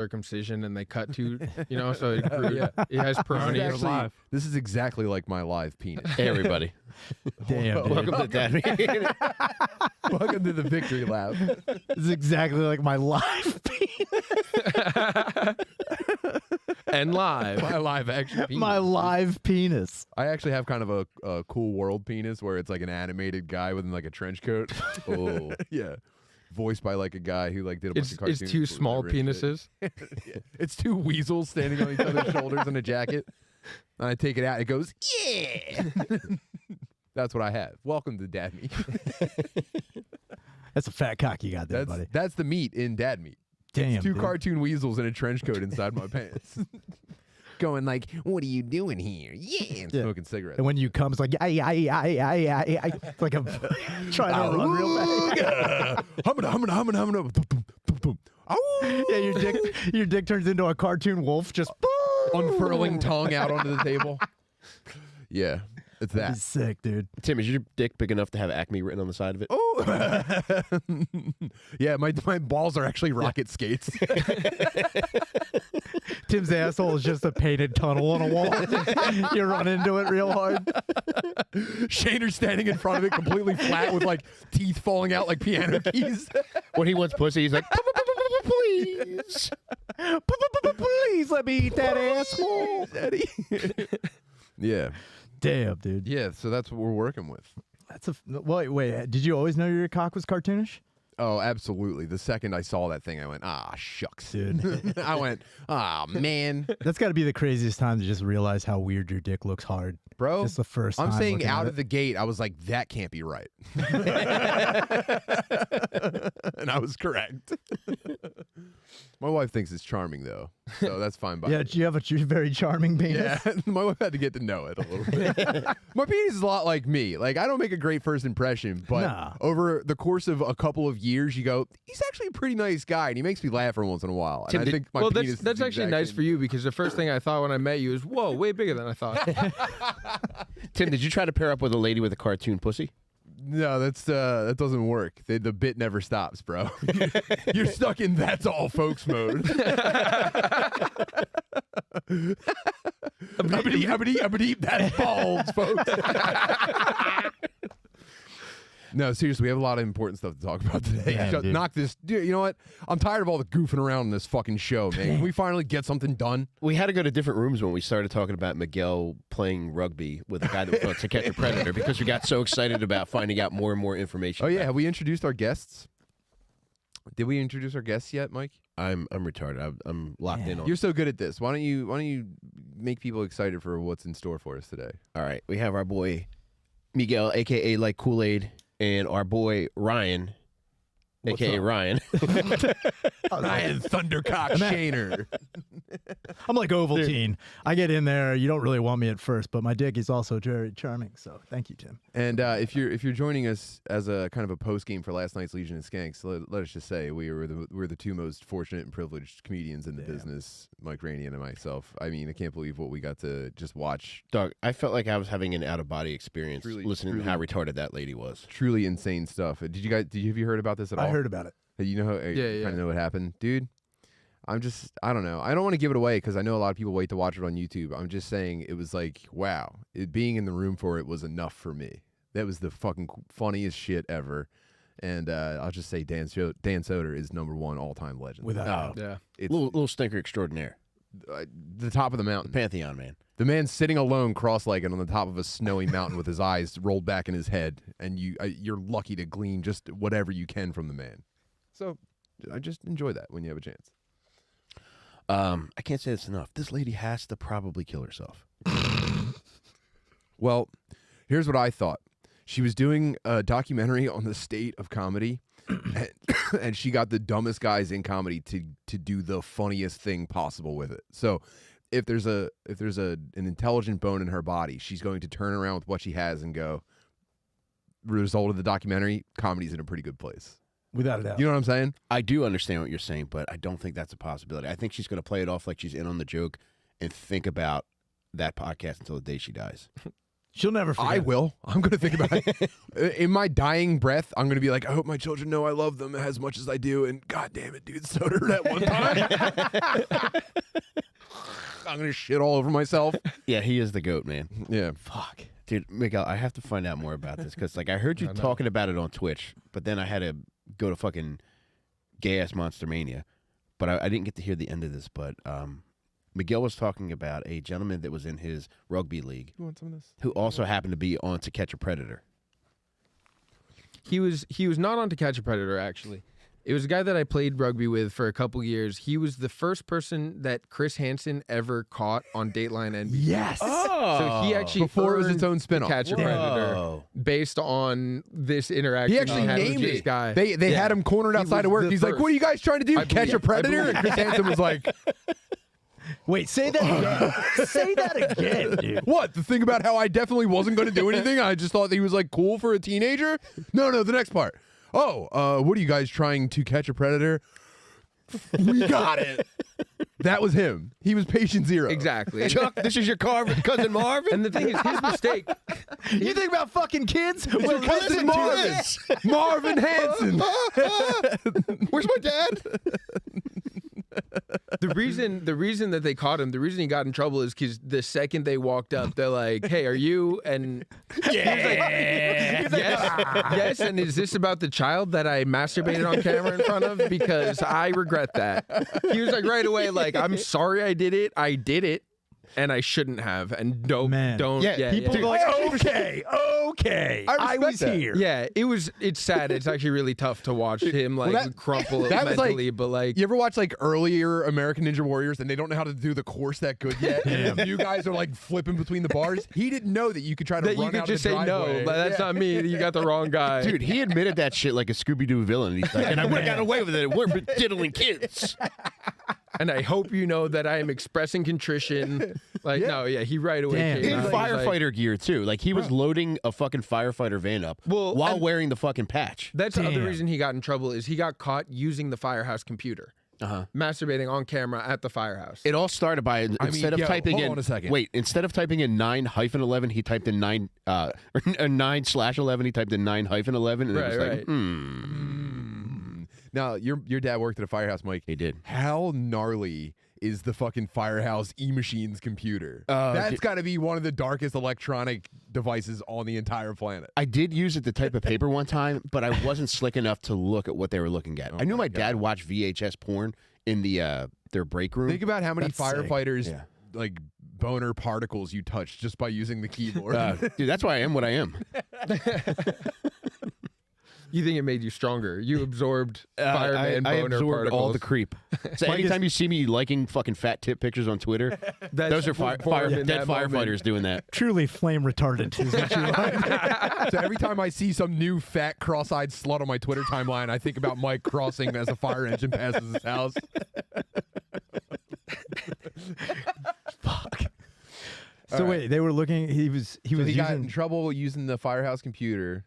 circumcision and they cut to, so it grew. It has permanent. This is exactly like my live penis. Hey, everybody. Damn, dude. Welcome to Dad Meeting. Welcome to the victory lap. This is exactly like my live penis. And live. My live action penis. My live penis. I actually have kind of a cool world penis where it's like an animated guy with like a trench coat. Oh. Yeah. Voiced by like a guy who like did a bunch of cartoons. It's two small penises. Yeah. It's two weasels standing on each other's shoulders in a jacket. And I take it out. It goes, yeah. That's what I have. Welcome to Dad Meat. That's a fat cock you got there, buddy. That's the meat in Dad Meat. Damn, It's two dude. cartoon weasels in a trench coat inside my pants. Going like, what are you doing here? Yeah. And smoking cigarettes. And when you come, it's like, it's like I'm trying to run real fast. Yeah, your dick turns into a cartoon wolf, just unfurling tongue out onto the table. Yeah, it's that. He's sick, dude. Tim, is your dick big enough to have Acme written on the side of it? Oh, yeah. My balls are actually rocket skates. Tim's asshole is just a painted tunnel on a wall. You run into it real hard. Shaner's standing in front of it, completely flat, with like teeth falling out like piano keys. When he wants pussy, he's like, please. Please let me eat that asshole, Daddy. Yeah. Damn, dude. Yeah. So that's what we're working with. That's a wait. Did you always know your cock was cartoonish? Oh, absolutely. The second I saw that thing, I went, ah, shucks. Dude. I went, ah, man. That's got to be the craziest time to just realize how weird your dick looks hard. Bro, Just the first time I'm saying looking out at of the gate, I was like, that can't be right. And I was correct. My wife thinks it's charming, though. So that's fine by me. Yeah, you have a very charming penis. Yeah, my wife had to get to know it a little bit. My penis is a lot like me. Like, I don't make a great first impression, but Nah. over the course of a couple of years, you go, he's actually a pretty nice guy, and he makes me laugh every once in a while. And Tim, I think my Well, penis that's is actually exact nice same. for you because the first thing I thought when I met you is, whoa, way bigger than I thought. Tim, did you try to pair up with a lady with a cartoon pussy? No, that doesn't work. The bit never stops, bro. You're stuck in that's all folks mode. Uppity, that's balls, folks. No, seriously, we have a lot of important stuff to talk about today. Damn, dude. Knock this. Dude, you know what? I'm tired of all the goofing around in this fucking show, man. Can we finally get something done? We had to go to different rooms when we started talking about Miguel playing rugby with a guy that was To Catch a Predator because we got so excited about finding out more and more information. Oh yeah, about have we introduced our guests? Did we introduce our guests yet, Mike? I'm retarded. I'm locked in on. You're so good at this. Why don't you make people excited for what's in store for us today? All right, we have our boy Miguel, aka like Kool-Aid, and our boy Ryan, aka Ryan. Ryan Thundercock Shaner. I'm like Ovaltine. I get in there. You don't really want me at first, but my dick is also very charming. So thank you, Tim. And if you're joining us as a kind of a post game for last night's Legion of Skanks, let us just say we're the two most fortunate and privileged comedians in the business, Mike Rainey and myself. I mean, I can't believe what we got to just watch. Dog, I felt like I was having an out of body experience listening truly. to how retarded that lady was. Truly insane stuff. Have you heard about this at all? I heard about it. You know, Yeah. kind of know what happened, dude. I don't know. I don't want to give it away because I know a lot of people wait to watch it on YouTube. I'm just saying it was like, wow, being in the room for it was enough for me. That was the fucking funniest shit ever. And I'll just say Dan Soder is #1 all-time legend. Without Yeah. It's Little stinker extraordinaire. the top of the mountain. Pantheon man. The man sitting alone, cross-legged on the top of a snowy mountain with his eyes rolled back in his head, and you're lucky to glean just whatever you can from the man. So I just enjoy that when you have a chance. I can't say this enough. This lady has to probably kill herself. Well, here's what I thought. She was doing a documentary on the state of comedy, and she got the dumbest guys in comedy to do the funniest thing possible with it. So if there's an intelligent bone in her body, she's going to turn around with what she has and go, result of the documentary, comedy's in a pretty good place. Without a doubt. You know what I'm saying? I do understand what you're saying, but I don't think that's a possibility. I think she's going to play it off like she's in on the joke and think about that podcast until the day she dies. She'll never forget. I will. I'm going to think about it. In my dying breath, I'm going to be like, I hope my children know I love them as much as I do. And God damn it, dude, so did that one time. I'm going to shit all over myself. Yeah, he is the GOAT, man. Yeah. Fuck. Dude, Miguel, I have to find out more about this because, like, I heard you talking about it on Twitch, but then I had to go to fucking gay-ass Monster Mania. But I didn't get to hear the end of this, but Miguel was talking about a gentleman that was in his rugby league You want some of this? who also happened to be on To Catch a Predator. He was not on To Catch a Predator, actually. It was a guy that I played rugby with for a couple years. He was the first person that Chris Hansen ever caught on Dateline NBC. Yes. So he actually Before it was its earned own spinoff. To Catch a Predator Whoa. based on this interaction He actually had with named this it. guy. They had him cornered He outside was of work. the He's like, first. what are you guys trying to do? I Catch a believe- predator? And Chris Hansen was like, Wait, say that again. Say that again, dude. what? The thing about how I definitely wasn't going to do anything? I just thought that he was like cool for a teenager? No, the next part. Oh, what are you guys trying to catch a predator? We got it. That was him. He was patient zero. Exactly. Chuck, this is your cousin Marvin? And the thing is, his mistake. You think about fucking kids? It's your cousin listen to Marvin. this. Marvin Hansen. Where's my dad? The reason that they caught him, the reason he got in trouble is because the second they walked up, they're like, "Hey, are you?" And yes. And is this about the child that I masturbated on camera in front of? Because I regret that. He was like right away, like, "I'm sorry, I did it. I did it, and I shouldn't have." And don't. Yeah, People yeah. go like, okay, I respect was that. here. Yeah, it's sad. It's actually really tough to watch him like that- crumple that was, like- mentally, but like You ever watch like earlier American Ninja Warriors and they don't know how to do the course that good yet? And you guys are like flipping between the bars. He didn't know that you could try to that run you could out just the say no, driveway. but that's not me. You got the wrong guy. Dude, he admitted that shit like a Scooby-Doo villain. He's like, and I would have got away with it. We're diddling kids. And I hope you know that I am expressing contrition. Like, no, yeah, he right away Damn. came In out. He's like, firefighter gear, too. Like, he was loading a fucking firefighter van up Well, while and- wearing the fucking patch. that's the other Damn. reason he got in trouble is he got caught using the Firehouse computer, masturbating on camera at the Firehouse. It all started by instead of typing hold in on a second. wait, instead of typing in 9-11, he typed in 9/11. He typed in 9-11, and it was Right, like, right. Now, your dad worked at a firehouse, Mike. he did. How gnarly is the fucking Firehouse E-Machines computer? Oh, That's dude. got to be one of the darkest electronic devices on the entire planet. I did use it to type a paper one time, but I wasn't slick enough to look at what they were looking at. I knew my dad watched VHS porn in the their break room. Think about how many That's sick. firefighters Yeah. like boner particles you touched just by using the keyboard. Dude, that's why I am what I am. You think it made you stronger? You absorbed fireman I boner absorbed particles. all the creep. So anytime you see me liking fucking fat tip pictures on Twitter, That's those are born in dead that moment. firefighters doing that. Truly flame retardant is what you like. So every time I see some new fat cross-eyed slut on my Twitter timeline, I think about Mike crossing as a fire engine passes his house. So wait, they were looking. He was He got in using. trouble using the Firehouse computer.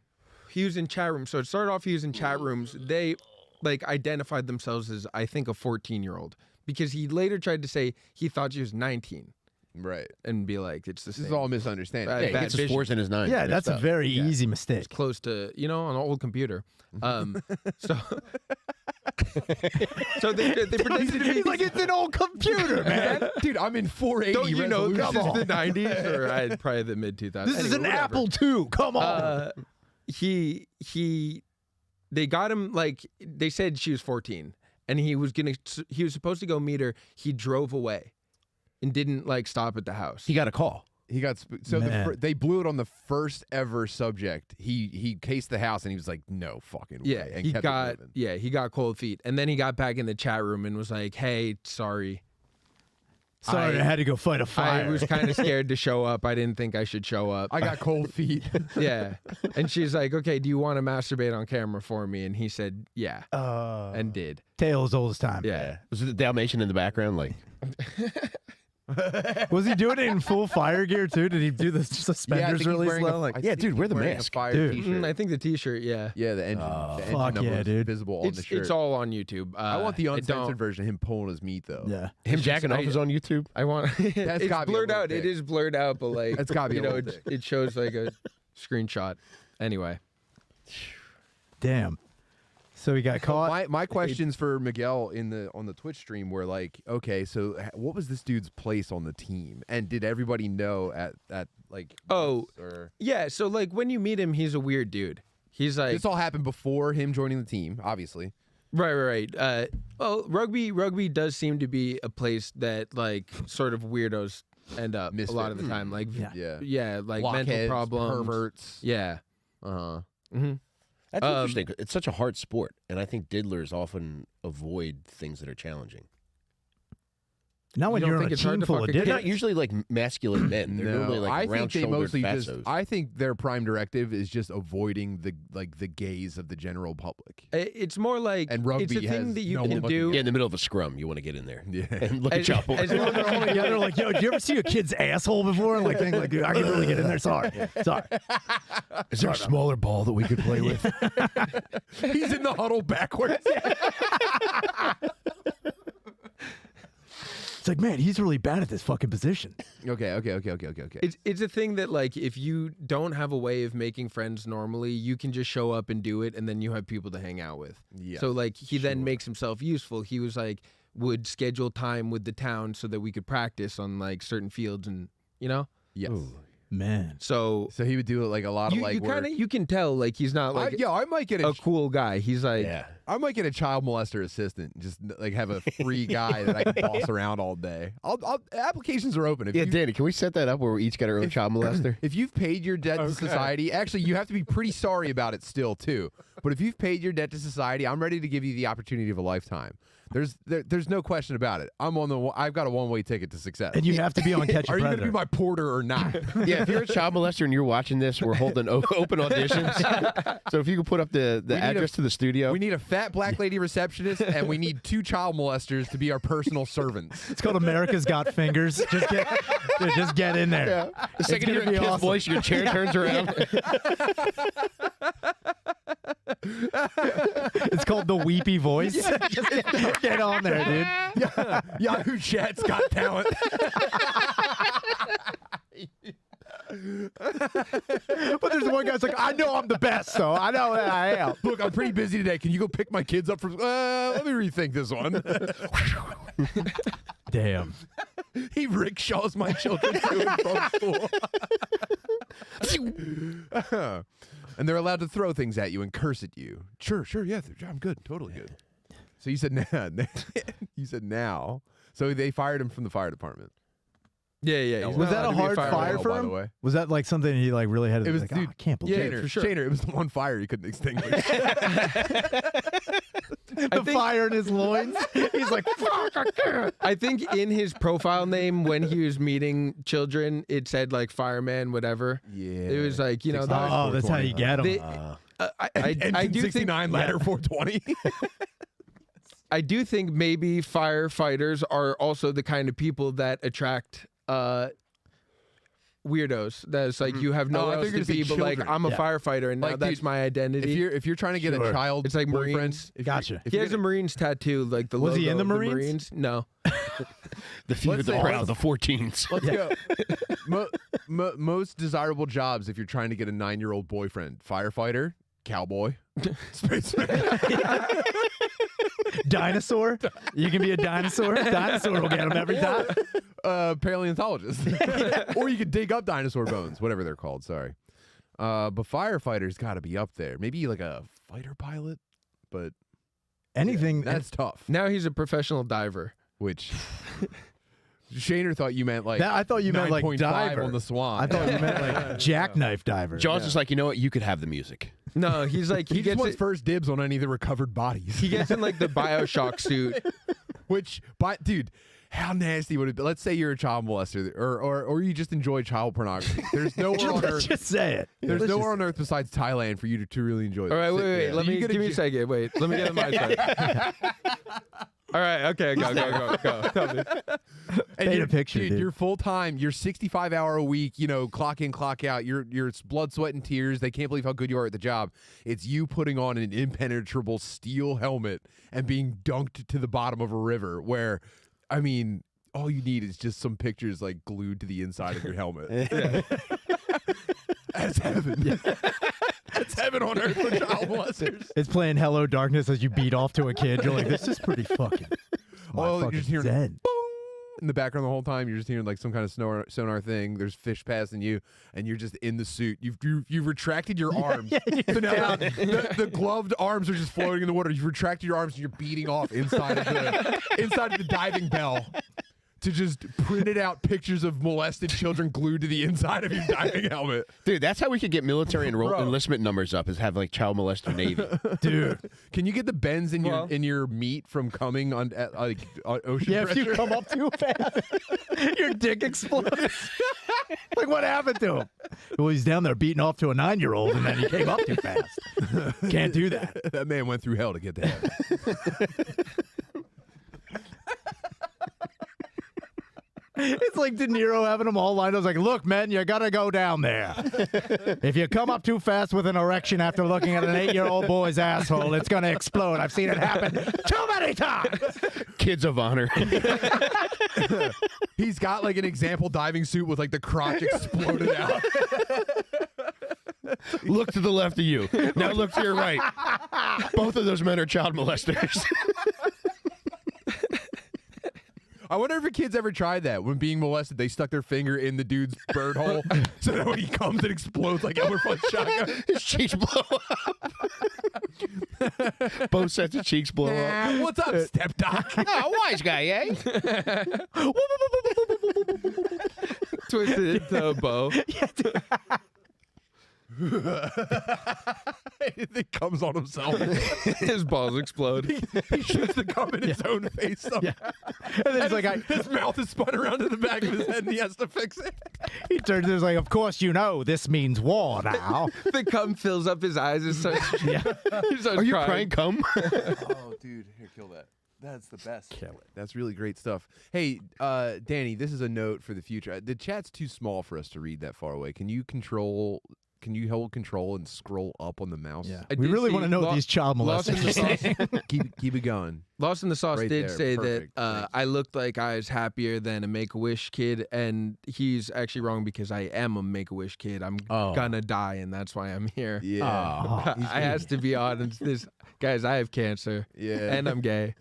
He was in chat rooms. So it started off he was in chat rooms. They like identified themselves as I think a 14-year-old because he later tried to say he thought she was 19 Right. and be like it's the This same. is all misunderstanding. Right. Yeah, he bad gets his vision. 4s and his 9s. Yeah, that's a very Yeah. easy mistake. Close to on an old computer. So so they pretended to be He's like, it's an old computer, man. Dude, I'm in 480 Don't you know this is resolution. the 90s or probably the mid 2000s? This is an Apple II. Come on. They got him like they said she was 14 and he was supposed to go meet her. He drove away and didn't like stop at the house. He got a call. He got so Man. they blew it on the first ever subject. He cased the house and he was like, "No fucking way." Yeah, and he kept it got moving. he got cold feet, and then he got back in the chat room and was like, "Hey, sorry, Sorry, I had to go fight a fire. I was kind of scared to show up. I didn't think I should show up." I got cold feet. Yeah, and she's like, "Okay, do you want to masturbate on camera for me?" And he said, "Yeah," and did. Tale as old as time. Yeah, Was it the Dalmatian in the background? Like, Was he doing it in full fire gear too? Did he do the Yeah, I suspenders think he's really wearing slow? a, Like, I Yeah, think dude, he's wear the wearing mask. A fire Dude. t-shirt. I think the T-shirt. Yeah. Yeah, the engine. the engine fuck number yeah, is dude. visible on the shirt. It's all on YouTube. I want the I uncensored don't- version. Him pulling his meat though. yeah. Him jacking off is on YouTube. I want. It's gotta be a blurred little out. It thick. is blurred out, but like That's gotta be you a know, little thick. it shows like a screenshot. Anyway, Damn. So he got caught. My questions for Miguel on the Twitch stream were like, okay, so what was this dude's place on the team, and did everybody know at like? Oh. or yeah. So like when you meet him, he's a weird dude. He's like this all happened before him joining the team, obviously. right. Well, rugby does seem to be a place that like sort of weirdos end up a lot of the time. Like Yeah. like Blockheads, mental problems, perverts. Yeah. Uh-huh. That's interesting. It's such a hard sport, and I think diddlers often avoid things that are challenging. Not when You don't you're on think a it's hard team to full fuck of a They're kid? not usually like masculine men. They're normally like I think they round-shouldered mostly fatsos. I think their prime directive is just avoiding the gaze of the general public. It's more like And rugby it's a thing has that you no can one looking do. at Yeah, in the middle of a scrum, you want to get in there Yeah. and look at As- child porn. as long as They're all together like, yo, do you ever see a kid's asshole before? And like, think like, dude, I can really get in there. Sorry. Is there a smaller ball that we could play with? He's in the huddle backwards. It's like, man, he's really bad at this fucking position. Okay. It's a thing that like if you don't have a way of making friends normally, you can just show up and do it, and then you have people to hang out with. Yes, So like he then makes himself useful. He was like would schedule time with the town so that we could practice on like certain fields, and you know. Yes. Man. So So he would do like a lot of you like kind work. of you can tell like he's not like I might get a cool guy. He's like Yeah. I might get a child molester assistant. Just like have a free guy that I can boss around all day. Applications are open. If Yeah, you- Danny, can we set that up where we each get our own child molester? If you've paid your debt to society, actually, you have to be pretty sorry about it still too. But if you've paid your debt to society, I'm ready to give you the opportunity of a lifetime. There's no question about it. I've got a one-way ticket to success. And you have to be on Catch a Are you Predator. going to be my porter or not? Yeah, if you're a child molester and you're watching this, we're holding open auditions. So if you could put up the need address to the studio. We need a fat black lady receptionist, and we need 2 child molesters to be our personal servants. It's called America's Got Fingers. Just get in there. the second you gonna hear a be kid's awesome. voice, your chair turns around. It's called the Weepy Voice. Just get on there, dude. Yeah, Yahoo Chat's got talent. But there's one guy's like, I know I'm the best, though. I know that I am. Look, I'm pretty busy today. Can you go pick my kids up from? Let me rethink this one. Damn. He rickshaws my children to and from school. And they're allowed to throw things at you and curse at you. Sure, yeah, I'm good, totally good. So you said now. So they fired him from the fire department. yeah. he's Was not that a allowed to be hard fire fire by for the him? way. Was that like something he like really had to It was, like, dude. I can't believe Yeah, it. for sure. Shaner, it was the one fire he couldn't extinguish. The fire in his loins. He's like, fuck, I can't. I think in his profile name when he was meeting children, it said like fireman, whatever. Yeah. It was like, you know, Oh, that's how you get him. They- I do think 69 ladder 420. I do think maybe firefighters are also the kind of people that attract weirdos. That's like you have Oh, I nowhere thought else you were to gonna be, say but like children. I'm a Yeah. firefighter and now Like, that's dude, my identity. if you're trying to get Sure. a child, It's like boyfriend, Marines. if Gotcha. you're- if He you're has a Marines tattoo, like the Was logo he in the of Marines? No. The fear, Let's the say- proud, the 14s. Let's go. Most desirable jobs if you're trying to get a 9-year-old boyfriend: firefighter, cowboy, spaceman. Dinosaur? You can be a dinosaur? Dinosaur will get him every time. Paleontologist. Or you could dig up dinosaur bones, whatever they're called. Sorry. But firefighter's got to be up there. Maybe like a fighter pilot, but Anything. that's tough. Now he's a professional diver. Which Shaner thought you meant like I thought you meant like 9.5 diver. on the Swan. I thought you meant like jackknife diver. John's just like, you know what? You could have the music. No, he's like he he just gets wants it, first dibs on any of the recovered bodies. he gets in like the BioShock suit. Dude, how nasty would it be? Let's say you're a child molester, or you just enjoy child pornography. There's nowhere on Let's earth. just say it. There's Let's nowhere just- on earth besides Thailand for you to really enjoy. All right, this. wait. So Let you me get give me a second. Wait, let me get on my side. All right. Okay. Go. Tell me. And Paint a picture, dude. You're full time. You're 65-hour a week. Clock in, clock out. You're blood, sweat, and tears. They can't believe how good you are at the job. It's you putting on an impenetrable steel helmet and being dunked to the bottom of a river. Where, I mean, all you need is just some pictures like glued to the inside of your helmet. That's heaven. That's heaven on earth for child molesters. It's playing Hello Darkness as you beat off to a kid. You're like, this is pretty fucking. You're just hearing zen. boom in the background the whole time. You're just hearing like some kind of sonar thing. There's fish passing you, and you're just in the suit. You've retracted your arms. So now the gloved arms are just floating in the water. You've retracted your arms, and you're beating off inside of the diving bell. To just printed out pictures of molested children glued to the inside of your diving helmet. Dude, that's how we could get military enlistment numbers up, is have like child molester Navy. Dude, can you get the bends in your meat from coming on ocean pressure? If you come up too fast, your dick explodes. Like, what happened to him? Well, he's down there beating off to a 9-year-old, and then he came up too fast. Can't do that. That man went through hell to get to heaven. It's like De Niro having them all lined up. Like, look, men, you got to go down there. If you come up too fast with an erection after looking at an 8-year-old boy's asshole, it's going to explode. I've seen it happen too many times. Kids of honor. He's got like an example diving suit with like the crotch exploded out. Look to the left of you. Now look to your right. Both of those men are child molesters. I wonder if a kid's ever tried that. When being molested, they stuck their finger in the dude's bird hole so that when he comes, it explodes like Elmer Fudd's shotgun. His cheeks blow up. Both sets of cheeks blow up. What's up, step doc? Oh, wise guy, eh? Twisted into a bow. It comes on himself. His balls explode. He shoots the gum in his own face somehow. And then he's like, his mouth is spun around to the back of his head and he has to fix it. he turns and is like, of course you know this means war now. The cum fills up his eyes and starts. He starts Are you crying cum? Oh, dude, here, kill that. That's the best. Kill it. That's really great stuff. Hey, Danny, this is a note for the future. The chat's too small for us to read that far away. Can you hold control and scroll up on the mouse? Yeah. I We did really see want to know what these child Lost in the molesters are Sauce. saying. keep it going. Lost in the Sauce Right did there. say Perfect. that Thank I looked like I was happier than a Make-A-Wish kid, and he's actually wrong because I am a Make-A-Wish kid. I'm gonna die, and that's why I'm here. Yeah. I has to be honest. Guys, I have cancer. Yeah. And I'm gay.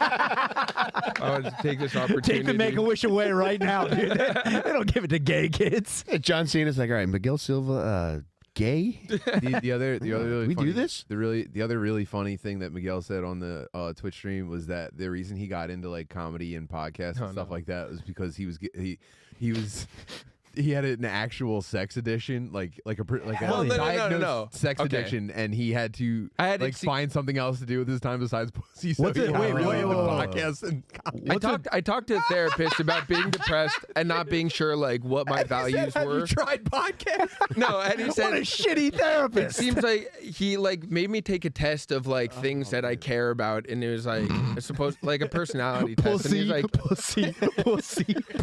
I want to take this opportunity. Take the Make-A-Wish away right now, dude. They don't give it to gay kids. John Cena's like, all right, Miguel Silva, gay? the other really We funny, do this? The other really funny thing that Miguel said on the Twitch stream was that the reason he got into like comedy and podcasts and stuff like that was because he had an actual sex addiction, like a Well, no. diagnosed sex Okay. addiction, and he had to to find something else to do with his time besides pussy. So What's he it- got wait, really wait, into wait, wait. podcasts and comedy. I talked to a therapist about being depressed and not being sure like what my values Have were. you tried podcasts? No, and he What said a shitty it therapist. seems like he like made me take a test of like things that I care about, and it was like like a personality test. And he was like, pussy.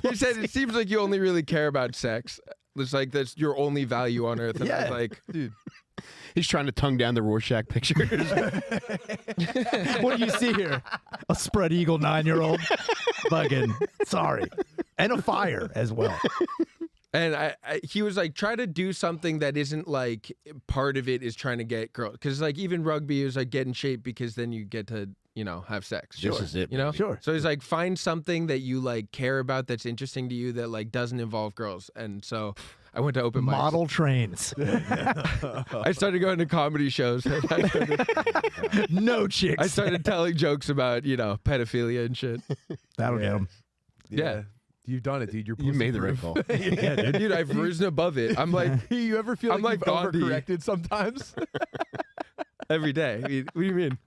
he said it seems like you only really care about sex. It's like that's your only value on earth. And I was like, Dude. He's trying to tongue down the Rorschach pictures. What do you see here? A spread eagle 9-year-old. Fucking sorry. And a fire as well. and he was like, try to do something that isn't like part of it is trying to get girls. Because like even rugby is like get in shape because then you get to, have sex. This is it. You know? Sure. So he's like, find something that you like care about that's interesting to you that like doesn't involve girls. And so I went to open mics. Model trains. I started going to comedy shows. No chicks. I started telling jokes about, pedophilia and shit. That'll get them. Yeah. You've done it, dude. You made the right call. Yeah, dude, I've risen above it. I'm like, You ever feel I'm like like you've Gandhi. overcorrected sometimes? every day. I mean, what do you mean?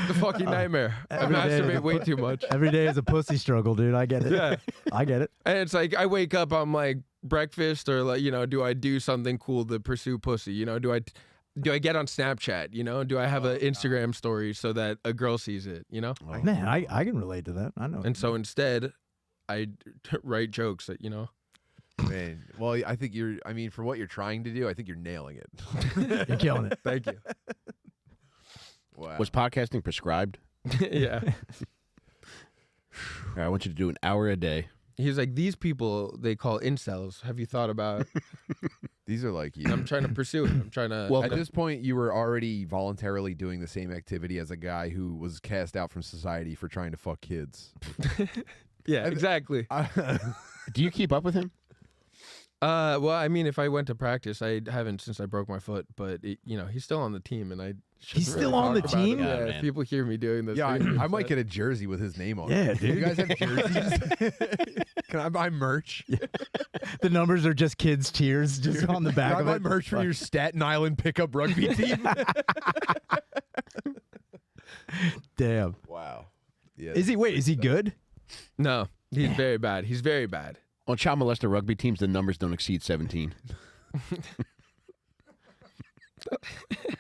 The fucking nightmare. I Every day is masturbate a way too much. Every day is a pussy struggle, dude. I get it. Yeah. I get it. And it's like I wake up, I'm like breakfast or like, do I do something cool to pursue pussy? do I get on Snapchat? You know, do I have an Instagram story so that a girl sees it? You know, Man, I can relate to that. I know. and so instead, I write jokes that Man, well, I think I mean, for what you're trying to do, I think you're nailing it. You're killing it. Thank you. Wow. Was podcasting prescribed? Yeah. All right, I want you to do an hour a day. He's like, these people they call incels. Have you thought about? These are like you. I'm trying to pursue it. I'm trying to. Well, At this point, you were already voluntarily doing the same activity as a guy who was cast out from society for trying to fuck kids. yeah, exactly. Do you keep up with him? Well, I mean, if I went to practice, I haven't since I broke my foot, but he's still on the team, and I. He's shouldn't still really on the talk about team? it. Yeah, Yeah, man. if people hear me doing this. Yeah, they're gonna be I might upset. get a jersey with his name on Yeah, it. dude. You guys have jerseys? Can I buy merch? The numbers are just kids' tears just on the back Can I of buy it. merch for your Staten Island pickup rugby team? Damn. Wow. Yeah. Is he good? No, he's very bad. He's very bad. On child molester rugby teams, the numbers don't exceed 17.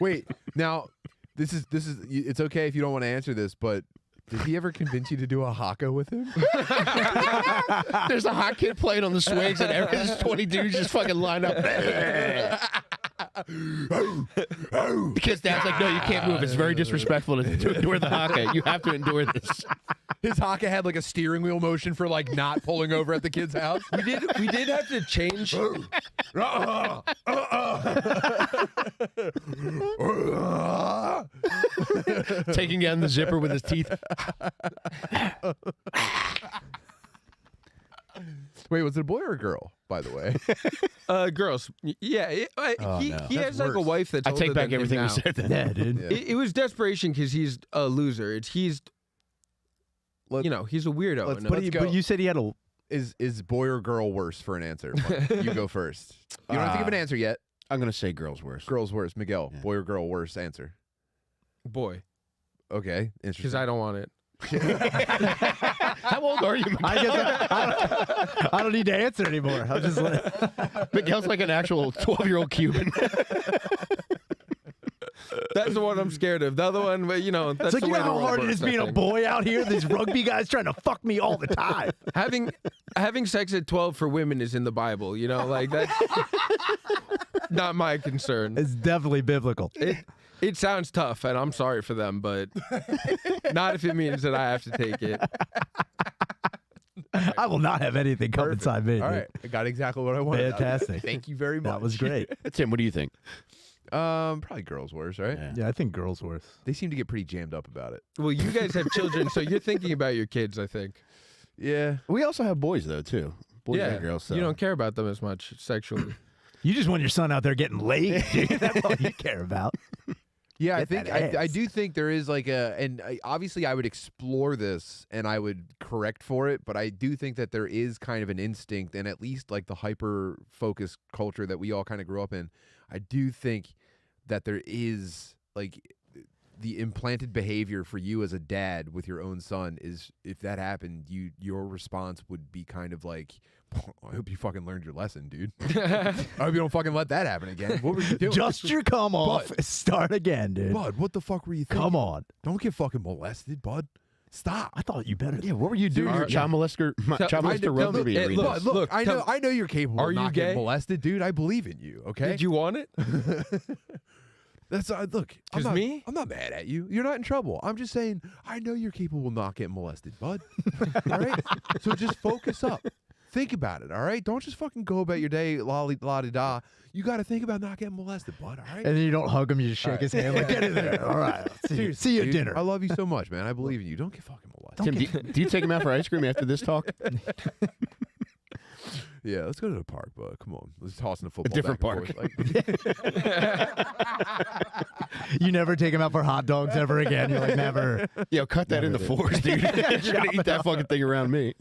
Wait, now this is it's okay if you don't want to answer this, but did he ever convince you to do a haka with him? There's a hot kid playing on the swings, and there's 20 dudes just fucking lined up. Because Dad's like, no, you can't move. It's very disrespectful to endure the haka. You have to endure this. His haka had like a steering wheel motion for like not pulling over at the kid's house. We did have to change. Taking down the zipper with his teeth. Wait, was it a boy or a girl, by the way? Girls. Yeah, he no. he has like a wife that's I take older back than him everything we now. said then. Yeah, dude. Yeah. It was desperation because he's a loser. He's Let- he's a weirdo. let's and put a- it- But you said he had a. Is boy or girl worse for an answer? You go first. You don't have to give an answer yet. I'm going to say girls worse. Girl's worse. Miguel, Yeah. boy or girl worse answer. boy, Okay, because interesting. I don't want it. How old are you, Miguel? I guess I don't need to answer anymore. I'll just let. Miguel's like an actual 12-year-old Cuban. That's the one I'm scared of. The other one, but that's It's like, the you way know the how world hard it works, is I being a think. boy out here? These rugby guys trying to fuck me all the time. Having sex at 12 for women is in the Bible. Like that's not my concern. It's definitely biblical. It sounds tough, and I'm sorry for them, but not if it means that I have to take it. I will not have anything come Perfect. inside me. All dude. right, I got exactly what I wanted. Fantastic. Thank you very much. That was great. Tim, what do you think? Probably girls worse, right? Yeah. Yeah, I think girls worse. They seem to get pretty jammed up about it. Well, you guys have children, so you're thinking about your kids, I think. Yeah. We also have boys, though, too. Boys and girls. So. You don't care about them as much sexually. You just want your son out there getting laid, dude. That's all you care about. Yeah, I Get think that I ass. do think there is like obviously I would explore this and I would correct for it, but I do think that there is kind of an instinct, and at least like the hyper focused culture that we all kind of grew up in, I do think that there is like the implanted behavior for you as a dad with your own son is, if that happened, your response would be kind of like, I hope you fucking learned your lesson, dude. I hope you don't fucking let that happen again. What were you doing? Just your come off. Start again, dude. Bud, what the fuck were you thinking? Come on. Don't get fucking molested, bud. Stop. I thought you better. Yeah, what were you doing in your child molester rugby Hey, arena? look, Look, I tell- know you're capable Are of you not getting gay? molested, dude. I believe in you, okay? Did you want it? That's look. 'Cause I'm me? not mad at you. You're not in trouble. I'm just saying I know you're capable of not getting molested, bud. All right? So just focus up. Think about it, all right? Don't just fucking go about your day la-di-da. You got to think about not getting molested, bud, all right? And then you don't hug him, you just shake his hand like, get in there. All right. See you at Dude, dinner. I love you so much, man. I believe in you. Don't get fucking molested. Tim, do you take him out for ice cream after this talk? Yeah, let's go to the park, bud. Come on. Let's toss in the football. different back and forth. You never take him out for hot dogs ever again. You're like, never. Yo, cut that into fours, dude. You're gonna eat that fucking thing around me.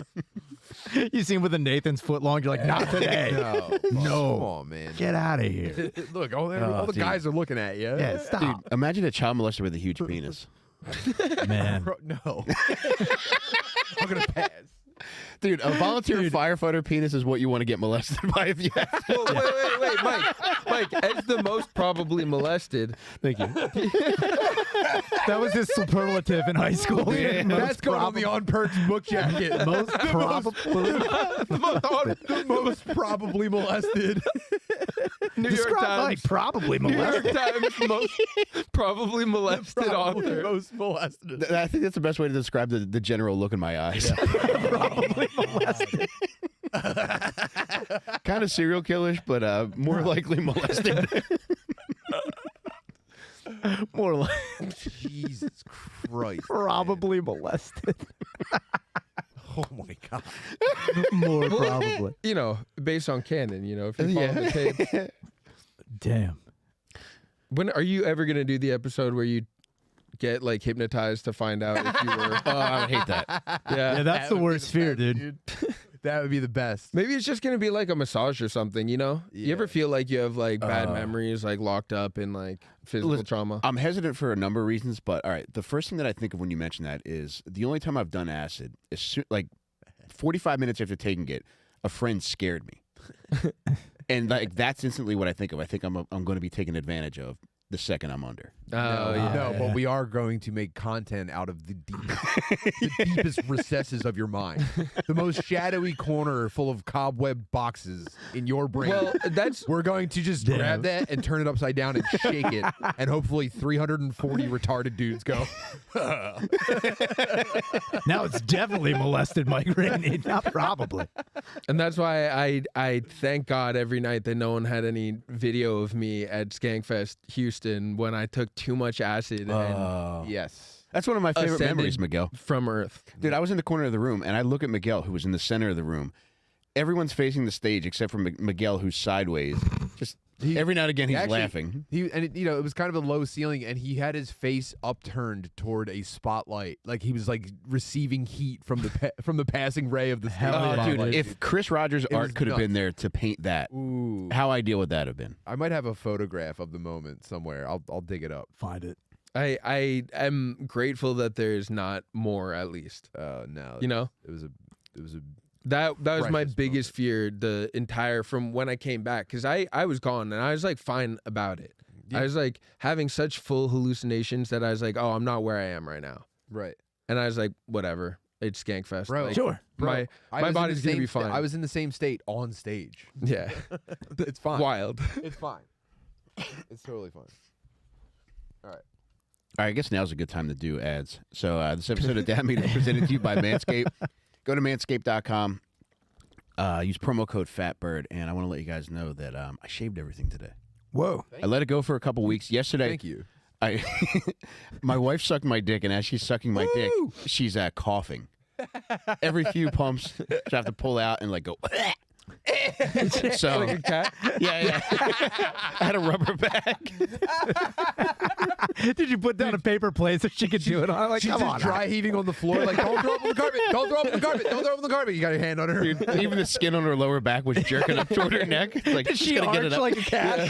You see him with a Nathan's foot long. You're like, not today. No. No. Come on, man. Get out of here. Look, all the dude. guys are looking at you. Yeah, stop. Dude, imagine a child molester with a huge penis. Man. No. I'm going to pass. Dude, Dude, a volunteer firefighter penis is what you want to get molested by if you have to. Well, wait, Mike, as the most probably molested. Thank you. That was his superlative in high school. Yeah. That's going on the on Percs book jacket. Most probably. The most probably molested. New York Describe Times. Mike probably New York molested. Times most probably molested author. Most molested. I think that's the best way to describe the general look in my eyes. Probably molested. Kind of serial killerish, but more likely molested. More like Jesus Christ. probably molested. Oh my God. More probably. You know, based on canon, you know, if you follow the tape. Damn. When are you ever gonna do the episode where you get like hypnotized to find out if you were? Oh, I would hate that. Yeah, that's the worst fear, dude. That would be the best. Maybe it's just gonna be like a massage or something. You know, you ever feel like you have like bad memories, like locked up in like physical Listen, trauma? I'm hesitant for a number of reasons, but all right. The first thing that I think of when you mention that is the only time I've done acid is like 45 minutes after taking it, a friend scared me, and like that's instantly what I think of. I think I'm going to be taken advantage of the second I'm under. Oh yeah. No, but we are going to make content out of the deepest recesses of your mind. The most shadowy corner full of cobweb boxes in your brain. Well, that's We're going to just grab that and turn it upside down and shake it, and hopefully 340 retarded dudes go. Now it's definitely molested Mike Rainey. Not probably. and that's why I thank God every night that no one had any video of me at Skankfest Houston when I took too much acid and Yes. That's one of my favorite ascended memories, Miguel. from Earth. Dude, I was in the corner of the room, and I look at Miguel, who was in the center of the room. Everyone's facing the stage except for Miguel, who's sideways. Just every now and again, he's Actually, laughing. It was kind of a low ceiling, and he had his face upturned toward a spotlight, like he was like receiving heat from the passing ray of the Hell yeah. Dude, if Chris Rogers' was art could have been nuts. there to paint that, Ooh, how ideal would that have been? I might have a photograph of the moment somewhere. I'll dig it up. Find it. I am grateful that there's not more, at least. No, You know, it was a that was my Precious biggest fear the entire from when I came back, because I was gone and I was like fine about it. I was like having such full hallucinations that I was like, oh, I'm not where I am right now, right. and I was like, whatever, it's Skankfest. Bro. Like, Sure. my body's gonna be fine. I was in the same state on stage. Yeah, It's fine. wild. It's fine. It's totally fine. All right, I guess now's a good time to do ads. So this episode of Damn Meat is presented to you by Manscaped. Go to manscaped.com. Use promo code FATBIRD, and I want to let you guys know that I shaved everything today. Whoa. I let it go for a couple weeks. Yesterday, Thank you. My wife sucked my dick, and as she's sucking my dick, she's coughing. Every few pumps, she have to pull out and like go. So Like a cat. yeah. I had a rubber bag. Did you put down a paper plate so she could do it? I'm like, She's come just on. dry heaving on the floor, like, don't throw up on the carpet. Don't throw up on the carpet. Don't throw up on the carpet. You got your hand on her. Dude, even the skin on her lower back was jerking up toward her neck. It's like, Did she's she gonna get arch it up. like a cat?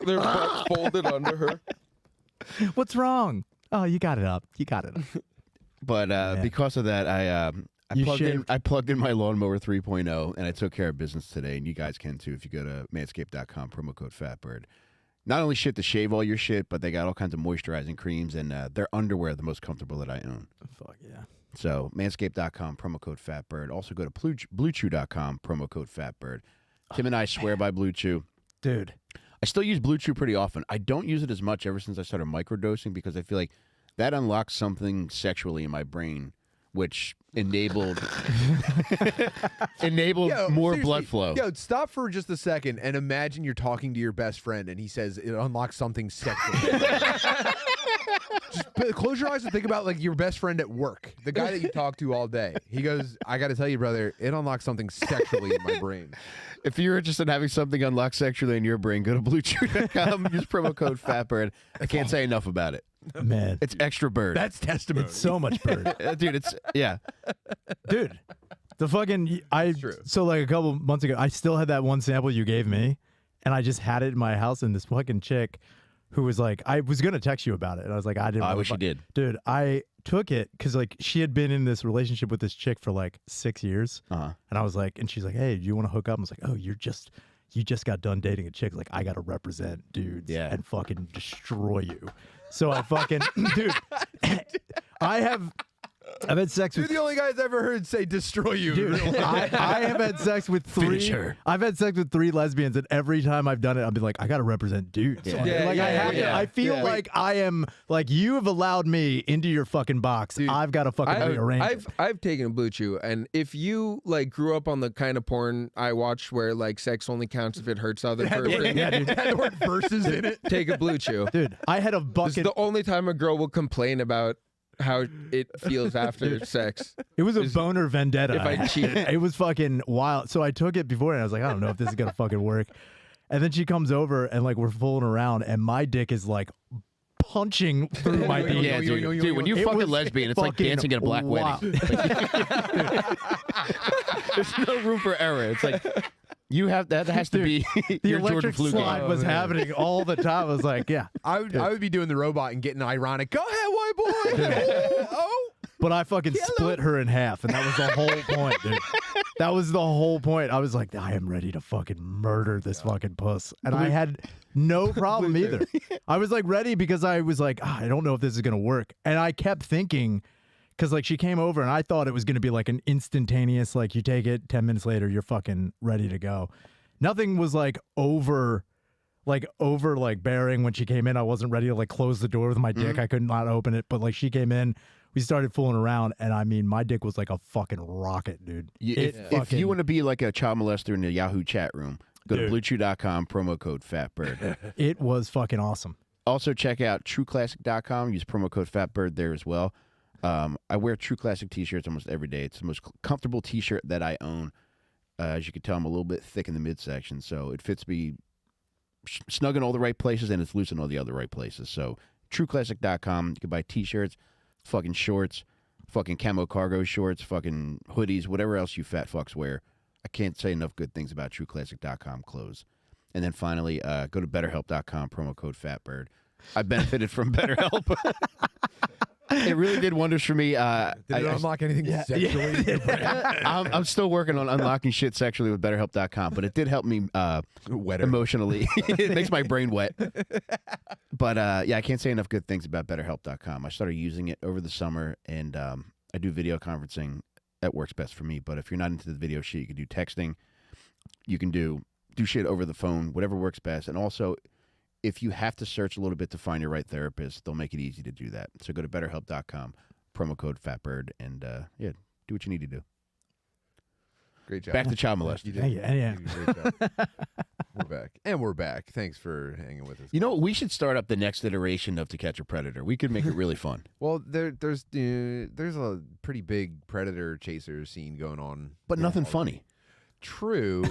Their butt folded under her. What's wrong? Oh, you got it up. You got it up. But because of that, I plugged in my lawnmower 3.0, and I took care of business today. And you guys can too if you go to manscaped.com, promo code FATBIRD. Not only shit to shave all your shit, but they got all kinds of moisturizing creams, and their underwear are the most comfortable that I own. Fuck yeah. So manscaped.com, promo code FATBIRD. Also go to bluechew.com, promo code FATBIRD. Tim and I swear by Blue Chew. Dude. I still use Blue Chew pretty often. I don't use it as much ever since I started microdosing because I feel like that unlocked something sexually in my brain, which enabled more Seriously, blood flow. Yo, stop for just a second and imagine you're talking to your best friend and he says it unlocks something sexual. Just close your eyes and think about like your best friend at work, the guy that you talk to all day. He goes, I got to tell you, brother, it unlocks something sexually in my brain. If you're interested in having something unlocked sexually in your brain, go to bluechew.com, use promo code FATBIRD. I can't say enough about it. Man. It's extra bird. That's testimony. It's so much bird. Dude, it's, yeah. Dude. The fucking true. So like a couple months ago, I still had that one sample you gave me, and I just had it in my house, and this fucking chick who was like, I was gonna text you about it, and I was like, I didn't. I wish you did. Dude, I took it because like she had been in this relationship with this chick for like 6 years, and I was like, and she's like, hey, do you want to hook up? I was like, oh, you just got done dating a chick. Like, I gotta represent dudes and fucking destroy you. So I fucking dude, I've had sex with. You're the only guy I've ever heard say "destroy you." Dude, I have had sex with 3. I've had sex with 3 lesbians, and every time I've done it, I've been like, I gotta represent dudes. I feel like I am like you have allowed me into your fucking box. Dude, I've got to fucking rearrange. I've taken a blue chew, and if you like grew up on the kind of porn I watch where like sex only counts if it hurts the other person, dude, had the word verses in it. Take a blue chew, dude. I had a bucket. This is the only time a girl will complain about how it feels after sex. It was a boner vendetta. If I cheat. It was fucking wild. So I took it before and I was like, I don't know if this is gonna fucking work. And then she comes over and like we're fooling around and my dick is like punching through my dick. Yeah, dude, when you fucking lesbian, it's like dancing at a black wedding. There's no room for error. It's like you have that has to be the your Jordan electric Flu slide game. was happening all the time. I was like, yeah. I would be doing the robot and getting ironic. Go ahead, white boy. Oh. But I fucking split her in half, and that was the whole point, dude. That was the whole point. I was like, I am ready to fucking murder this fucking puss. And I had no problem either. I was like ready because I was like, I don't know if this is going to work. And I kept thinking, because like she came over and I thought it was going to be like an instantaneous, like you take it, 10 minutes later, you're fucking ready to go. Nothing was like over bearing when she came in. I wasn't ready to like close the door with my dick. I could not open it. But like she came in, we started fooling around, and I mean, my dick was like a fucking rocket, dude. If you want to be like a child molester in the Yahoo chat room, go to bluechew.com, promo code FATBIRD. It was fucking awesome. Also, check out trueclassic.com. Use promo code FATBIRD there as well. I wear True Classic t-shirts almost every day. It's the most comfortable t-shirt that I own. As you can tell, I'm a little bit thick in the midsection, so it fits me snug in all the right places, and it's loose in all the other right places. So trueclassic.com. You can buy t-shirts, fucking shorts, fucking camo cargo shorts, fucking hoodies, whatever else you fat fucks wear. I can't say enough good things about trueclassic.com clothes. And then finally, go to betterhelp.com, promo code FATBIRD. I benefited from BetterHelp. It really did wonders for me. Did it unlock anything sexually? I'm still working on unlocking shit sexually with BetterHelp.com, but it did help me emotionally. It makes my brain wet. But yeah, I can't say enough good things about BetterHelp.com. I started using it over the summer, and I do video conferencing. That works best for me. But if you're not into the video shit, you can do texting. You can do shit over the phone, whatever works best. And also, if you have to search a little bit to find your right therapist, they'll make it easy to do that. So go to betterhelp.com, promo code FATBIRD, and yeah, do what you need to do. Great job. Back to child molesting. Yeah. Great job. We're back. And we're back. Thanks for hanging with us. You know, we should start up the next iteration of To Catch a Predator. We could make it really fun. Well, there's a pretty big predator chaser scene going on. But nothing funny. True.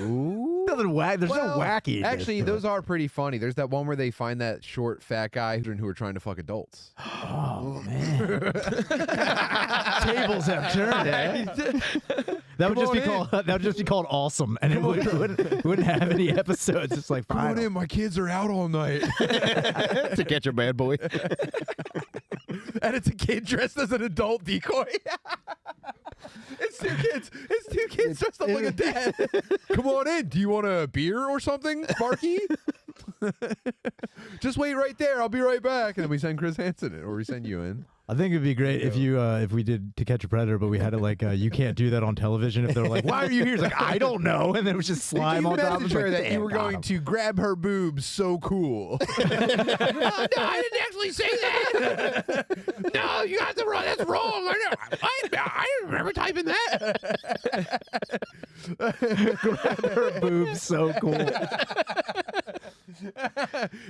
There's no wacky. Actually, those are pretty funny. There's that one where they find that short, fat guy who are trying to fuck adults. Oh man, tables have turned. That would just be called awesome, and it wouldn't have any episodes. It's like come on in, my kids are out all night. To catch a bad boy. And it's a kid dressed as an adult decoy. It's two kids dressed up like a dad. Come on in. Do you want a beer or something, Sparky? Just wait right there. I'll be right back. And then we send Chris Hansen in, or we send you in. I think it'd be great if we did To Catch a Predator, but we had it like you can't do that on television. If they're like, why are you here? It's like, I don't know, and then it was just slime on top of her. That you were going to grab her boobs. So cool. No, I didn't actually say that. No, you got the wrong. That's wrong. I remember typing that. Grab her boobs. So cool.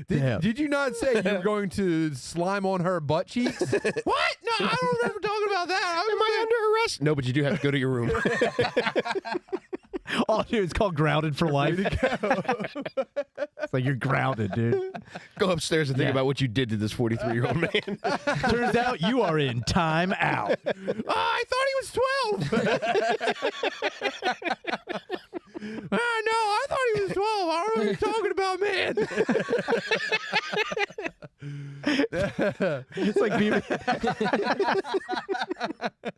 Did you not say you were going to slime on her butt cheeks? What? No, I don't remember talking about that. Am I under arrest? No, but you do have to go to your room. Oh, dude, it's called Grounded for Life. It's like you're grounded, dude. Go upstairs and think about what you did to this 43-year-old man. Turns out you are in time out. I thought he was 12. No, I thought he was 12. I don't know what you're talking about, man. It's like people.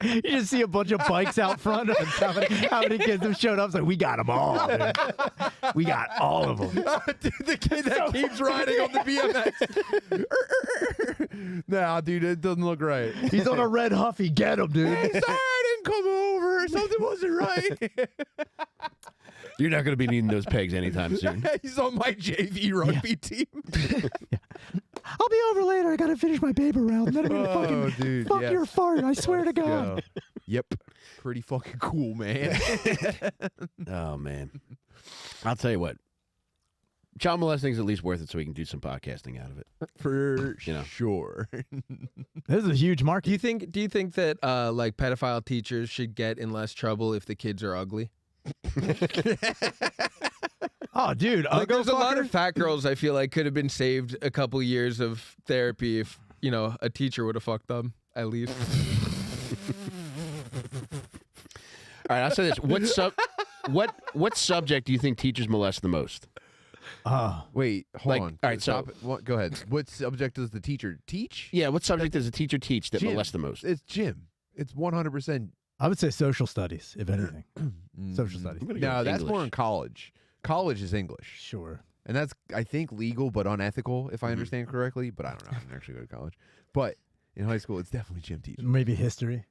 You just see a bunch of bikes out front. And how many kids have showed up? It's like, we got them all. Dude. We got all of them. Dude, the kid that keeps riding on the BMX. Nah, dude, it doesn't look right. He's on a red Huffy. Get him, dude. Hey, sorry I didn't come over. Something wasn't right. You're not going to be needing those pegs anytime soon. He's on my JV rugby team. I'll be over later. I got to finish my paper round. Then I'm going to fucking dude, fuck yes. your fart. I swear to God. Yep. Pretty fucking cool, man. Oh, man. I'll tell you what. Child molesting is at least worth it so we can do some podcasting out of it. For You know. sure. This is a huge market. Do you think that like pedophile teachers should get in less trouble if the kids are ugly? Oh, dude. Like, there's a lot of fat girls I feel like could have been saved a couple years of therapy if, you know, a teacher would have fucked them at least. All right, I'll say this. What subject do you think teachers molest the most? Wait, hold Like, on. all right, Stop so- it. What, go ahead. What subject does the teacher teach? Yeah, what subject does a teacher teach that Gym. molests the most? It's gym. It's 100%. I would say social studies, if anything. Social studies. I'm gonna go No, with that's more English. in college. College is English. Sure. And that's, I think, legal but unethical, if I Mm-hmm. understand correctly. But I don't know. I didn't actually go to college. But in high school, it's definitely gym teaching. Maybe history.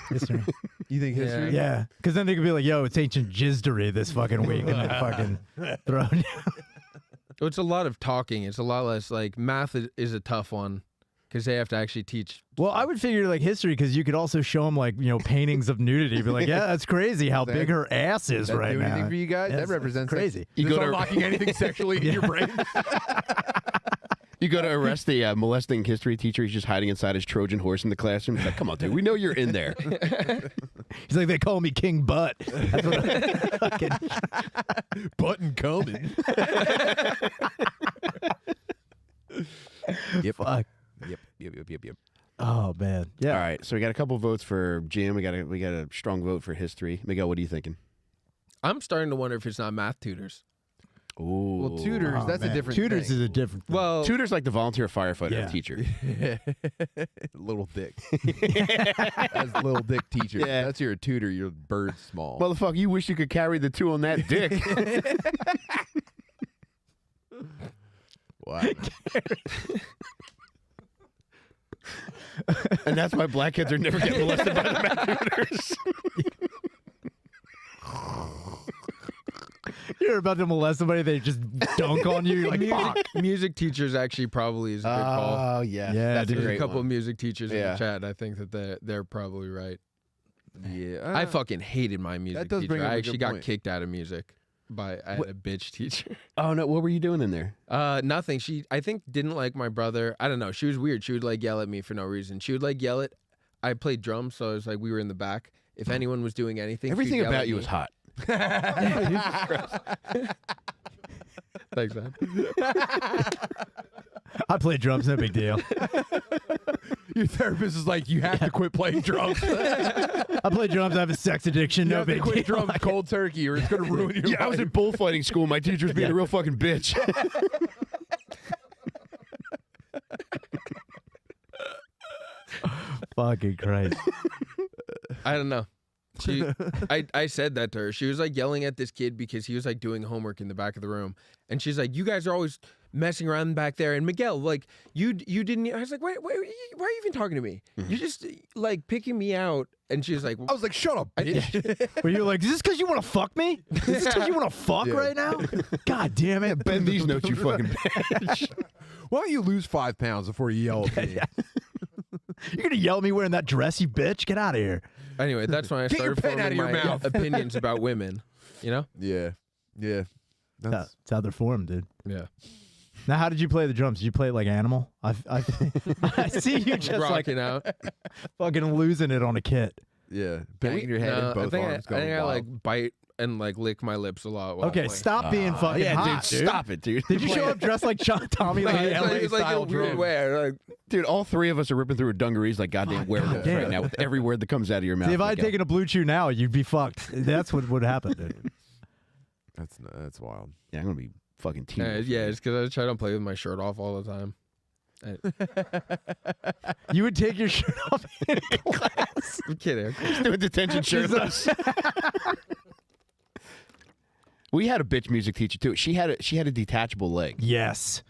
History. You think history? Yeah. Because then they could be like, yo, it's ancient jizdery this fucking week. And then fucking throw it down. It's a lot of talking. It's a lot less like math is a tough one because they have to actually teach. Well, I would figure like history because you could also show them like, you know, paintings of nudity. Be like, yeah, that's crazy how big her ass is Does that right do now. anything for you guys? Yes, That represents that's crazy. You You go go to- unlocking anything sexually in your brain. You go to arrest the molesting history teacher. He's just hiding inside his Trojan horse in the classroom. He's like, come on, dude. We know you're in there. He's like, they call me King Butt. That's what I fucking. Button coming. Yep. Fuck. Yep. Oh man. Yeah. All right, so we got a couple votes for gym. We got a strong vote for history. Miguel, what are you thinking? I'm starting to wonder if it's not math tutors. Ooh. Well, tutors, Oh, that's man. a different Tutors thing. is a different thing. Well, Tutor's like the volunteer firefighter Yeah. teacher. Little dick. That's little dick teacher. Yeah. That's your tutor. Your bird's small. Motherfucker, you wish you could carry the two on that dick. Wow. And that's why black kids are never getting molested by the math tutors. You're about to molest somebody, they just dunk on you. You're like, fuck. music teachers actually probably is a good call. Oh, yeah. Yeah, That's dude. a There's great a couple one. of music teachers in Yeah. the chat. I think that they're probably right. Yeah. I fucking hated my music does bring teacher. up a I good actually got point. kicked out of music by I had a bitch teacher. Oh, no. What were you doing in there? Nothing. She I think didn't like my brother. I don't know. She was weird. She would like yell at me for no reason. She would like yell at. I played drums, so it was like we were in the back. If anyone was doing anything, she'd Everything yell about at you me. was hot. Thanks, man. I play drums, no big deal. Your therapist is like, you have to quit playing drums. I play drums, I have a sex addiction, You no have to big quit deal. drums cold turkey or it's going to ruin your Yeah, I was life. in bullfighting school. My teacher was being a real fucking bitch. Fucking Christ. I don't know. I said that to her. She was like yelling at this kid because he was like doing homework in the back of the room, and she's like, "You guys are always messing around back there." And Miguel, like, you didn't. I was like, "Wait, why are you even talking to me? You're just like picking me out." And she was like, I was like, shut up, bitch. Were you like, is this because you want to fuck me? Is this because you want to fuck right now? God damn it. Bend these notes, you fucking bitch. Why don't you lose 5 pounds before you yell at me? You're going to yell at me wearing that dress, you bitch? Get out of here. Anyway, that's when I Get your started pen out of forming your my mouth. opinions about women. You know? Yeah. That's how they're formed, dude. Yeah. Now, how did you play the drums? Did you play it like Animal? I see you just like Rocking out. fucking losing it on a kit. Yeah. Banging your head No, in both I think arms. I going think I wild. like bite and like lick my lips a lot. While Okay, playing. stop being fucking Yeah, hot, dude, stop it, dude. Did you show up dressed like Tommy Like, Lee it's LA like, it's like a style weird drum? way. Like, Dude, all three of us are ripping through our dungarees like goddamn werewolves damn. right now with every word that comes out of your mouth. See, if I had Miguel. taken a blue chew now, you'd be fucked. That's what would happen, dude. That's wild. Yeah, I'm going to be fucking team. yeah, it's because I try to play with my shirt off all the time. You would take your shirt off in class. I'm kidding. He's doing detention shirtless. We had a bitch music teacher too. She had a detachable leg, Yes.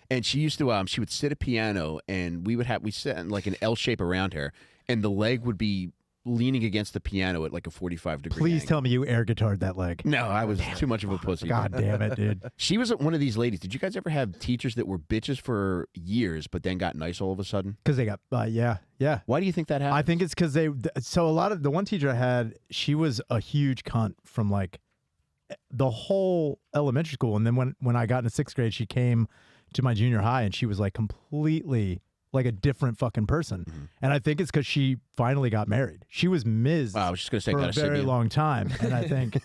and she used to she would sit at a piano, and we sit in like an L shape around her, and the leg would be leaning against the piano at like a 45-degree Please angle. tell me you air guitared that leg. No, I was too much of a pussy. God damn it, dude. She was one of these ladies. Did you guys ever have teachers that were bitches for years, but then got nice all of a sudden? Because they got, yeah. Why do you think that happened? I think it's because so a lot of the one teacher I had, she was a huge cunt from like the whole elementary school. And then when I got into 6th grade, she came to my junior high and she was like completely like a different fucking person. Mm-hmm. And I think it's because she finally got married. She was Ms. Wow, I was just going to say, for got a a very Sibian. long time. And I think,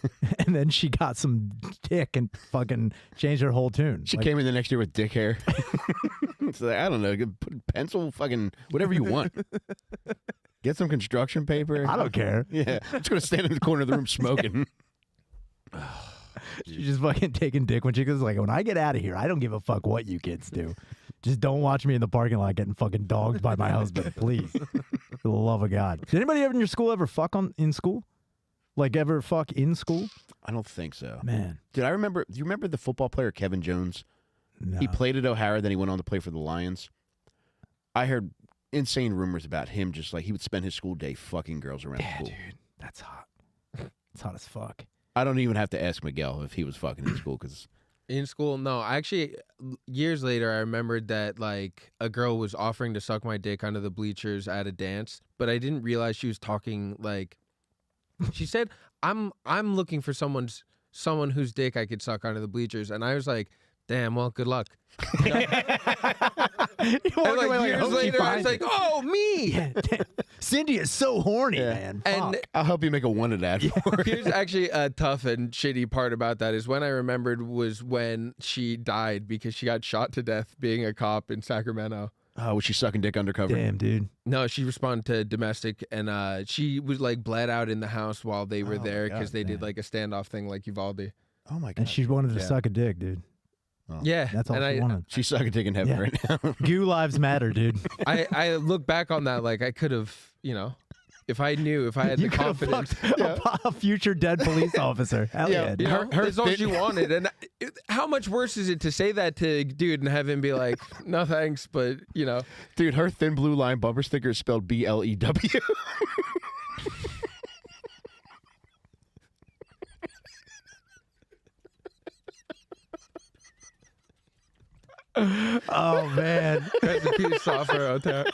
and then she got some dick and fucking changed her whole tune. She Like, came in the next year with dick hair. It's like, I don't know, put pencil, fucking whatever you want. Get some construction paper. I don't care. Yeah, I'm just going to stand in the corner of the room smoking. She's just fucking taking dick when she goes like, when I get out of here, I don't give a fuck what you kids do. Just don't watch me in the parking lot getting fucking dogged by my husband, please. For the love of God. Did anybody ever in your school ever fuck in school? Like ever fuck in school? I don't think so. Man, Dude, do you remember the football player Kevin Jones? no. He played at O'Hara, then he went on to play for the Lions. I heard insane rumors about him, just like he would spend his school day fucking girls around Yeah, school. dude, that's hot. It's hot as fuck. I don't even have to ask Miguel if he was fucking in school, because In school, no. Actually, years later, I remembered that like a girl was offering to suck my dick under the bleachers at a dance, but I didn't realize she was talking like. She said, "I'm looking for someone whose dick I could suck under the bleachers," and I was like, "Damn, well, good luck." You walk And like away years "Hope she later, I finds was like, it." "Oh, me!" Cindy is so horny, man. And Fuck. I'll help you make a wanted ad for it. here's actually a tough and shitty part about that is when I remembered was when she died because she got shot to death being a cop in Sacramento. Oh, was she sucking dick undercover? Damn, dude. No, she responded to domestic, and she was like bled out in the house while they were Oh, my there God, because they did man. like a standoff thing like Uvalde. Oh my god. And she wanted to Yeah. suck a dick, dude. Yeah, That's all and she wanted. She's sucking dick in heaven Yeah. right now. Goo lives matter, dude. I look back on that like I could have, if I knew, if I had You the could have confidence. fucked a future dead police officer. Hell Yeah. yeah, dude. You know, Her as long as thin- you wanted. And how much worse is it to say that to a dude and have him be like, no thanks, but, Dude, her thin blue line bumper sticker is spelled BLEW. Oh, man. that's a piece of software out there.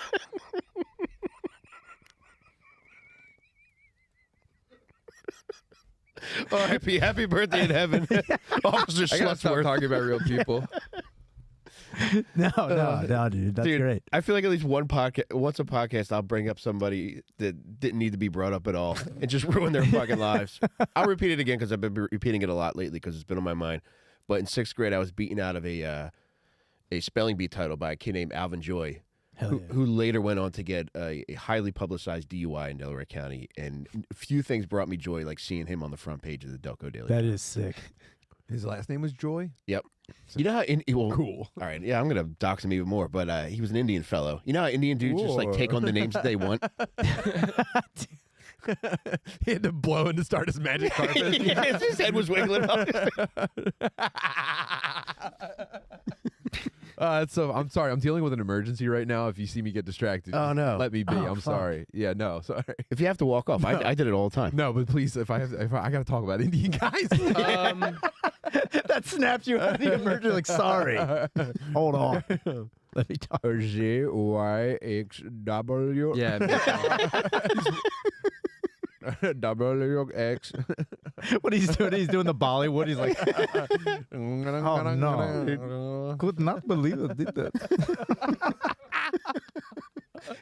Oh, happy birthday in heaven, Officer I gotta stop Slutsworth. talking about real people. No, dude. That's Dude, great. I feel like at least once a podcast, I'll bring up somebody that didn't need to be brought up at all and just ruin their fucking lives. I'll repeat it again because I've been repeating it a lot lately because it's been on my mind. But in 6th grade, I was beaten out of a spelling bee title by a kid named Alvin Joy, Hell yeah. who later went on to get a highly publicized DUI in Delaware County. And a few things brought me joy, like seeing him on the front page of the Delco Daily. That is sick. His last name was Joy. Yep. You know how Cool. All right, yeah, I'm gonna dox him even more. But he was an Indian fellow. You know how Indian dudes just like take on the names that they want. He had to blow in to start his magic carpet. Yes, his head was wiggling up. So I'm sorry. I'm dealing with an emergency right now. If you see me get distracted, Oh, just no. let me be. Oh, I'm fuck. sorry. Yeah, no, sorry. If you have to walk off, I did it all the time. No, but please, if I gotta talk about Indian guys. That snaps you out of the emergency. Like, sorry. Hold on. Let me talk. GYXW. Yeah. WX. What he's doing? He's doing the Bollywood. He's like, Oh no. Could not believe I did that.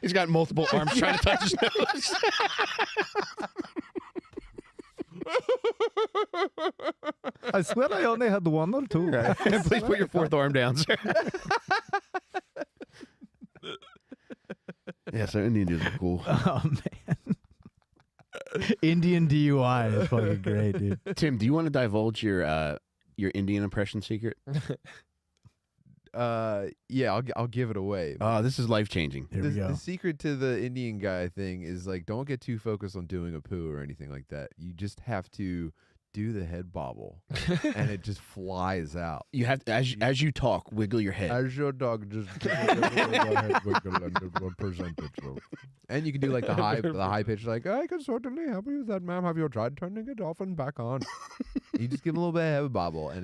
He's got multiple arms trying to touch his nose. I swear I only had one or two. Please put your fourth arm down, sir. Yeah, so Indian dudes are cool. Oh, man. Indian DUI is fucking great, dude. Tim, do you want to divulge your Indian impression secret? yeah, I'll give it away. Oh, this is life changing. Here we go. The secret to the Indian guy thing is like, don't get too focused on doing a poo or anything like that. You just have to do the head bobble, and it just flies out. You have to, as you talk, wiggle your head. As your dog just percentage. And you can do like the high pitch, like, I can certainly help you with that, ma'am. Have you tried turning it off and back on? You just give him a little bit of head bobble, and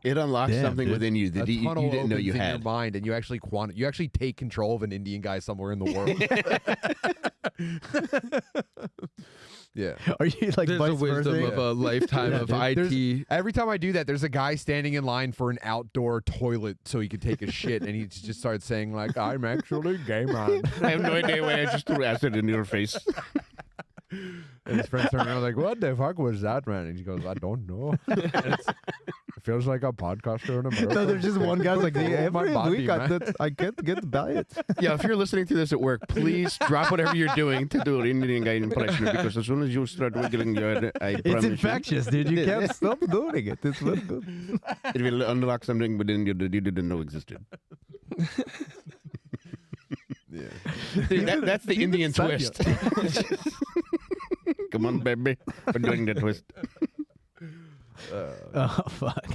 It unlocks Damn, something dude. within you that you didn't know you in had. your mind, and you actually take control of an Indian guy somewhere in the world. Yeah. Are you like There's vice a wisdom versa? of a lifetime of IT. Every time I do that, there's a guy standing in line for an outdoor toilet so he could take a shit, and he just starts saying like, "I'm actually gay man." I have no idea why I just threw acid in your face. And his friends turn around like, "What the fuck was that, man?" And he goes, "I don't know." It feels like a podcaster in America. No, there's just one guy's like, My every body, week man. I get the diet. Yeah, if you're listening to this at work, please drop whatever you're doing to do an Indian guy impression, because as soon as you start wiggling your head, I It's promise you, infectious, dude. You can't stop doing it. It's very good. it will unlock something within you that you didn't know existed. Yeah. That's the Indian twist. Come on, baby. We're doing the twist. Oh fuck!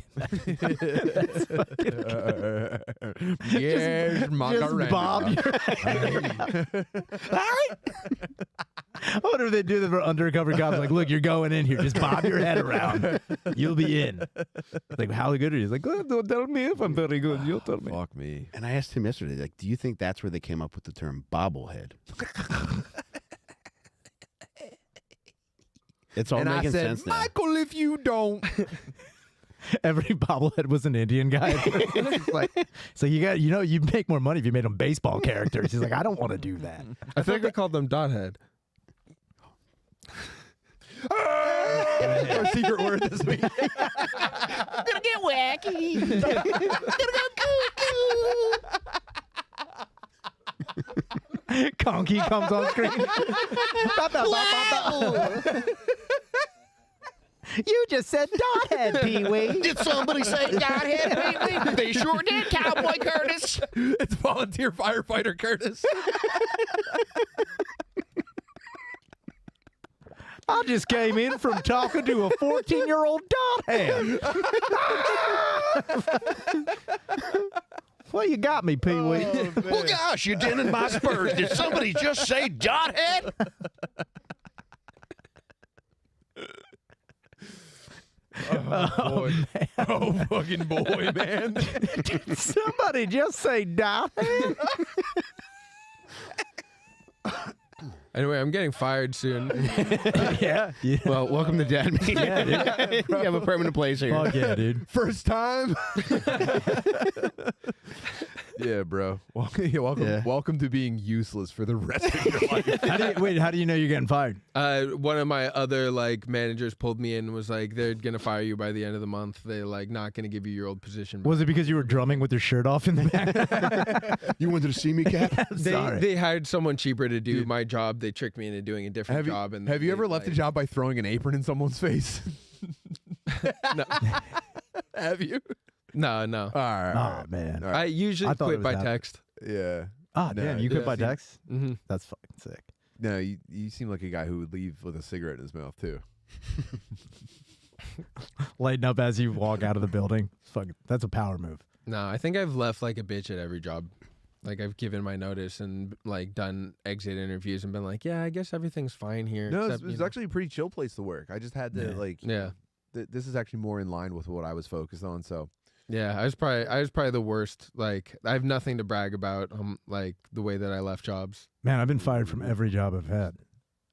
Yes, Macarena. Just bob your I wonder if they do that for undercover cops. Like, look, you're going in here. Just bob your head around. You'll be in. Like, how good are you? He's like, oh, don't tell me if I'm very good. You'll tell me. Fuck me. And I asked him yesterday, like, do you think that's where they came up with the term bobblehead? It's all And I making said, sense now. Michael, if you don't. Every bobblehead was an Indian guy. It's like, so you'd make more money if you made them baseball characters. He's like, I don't want to do that. I think they called them Dothead. Our secret word this week. Gonna get wacky. Gonna go Conky comes on screen. You just said Dothead, Pee-wee. Did somebody say Godhead lately? They sure did, Cowboy Curtis. It's volunteer firefighter Curtis. I just came in from talking to a 14-year-old Dothead. Well, you got me, Pee-wee. Well, gosh, you dented my spurs. Did somebody just say Dothead? Boy. Oh, fucking boy, man. Did somebody just say Dothead? Anyway, I'm getting fired soon. Yeah. Well, welcome to Dad Meeting. Yeah, dude. You have a permanent place here. Fuck yeah, dude. First time. Yeah, bro. Welcome to being useless for the rest of your life. How do you know you're getting fired? One of my other managers pulled me in and was like, they're gonna fire you by the end of the month. They're not gonna give you your old position back. Was it because you were drumming with your shirt off in the back? You wanted to see me, Cat? They hired someone cheaper to do my job. They tricked me into doing a different job. And have you ever left a job by throwing an apron in someone's face? No. Have you? No. All right. Oh, man. All right. I usually I thought quit it was by happening. text. Yeah. Oh, damn. You quit by text? Mm-hmm. That's fucking sick. No, you seem like a guy who would leave with a cigarette in his mouth too. Lighten up as you walk out of the building. That's a power move. No, I think I've left like a bitch at every job. Like I've given my notice and done exit interviews and been like, yeah, I guess everything's fine here. No, except, it's actually a pretty chill place to work. I just had to Yeah. This is actually more in line with what I was focused on. So Yeah, I was probably the worst. Like I have nothing to brag about. Like the way that I left jobs. Man, I've been fired from every job I've had.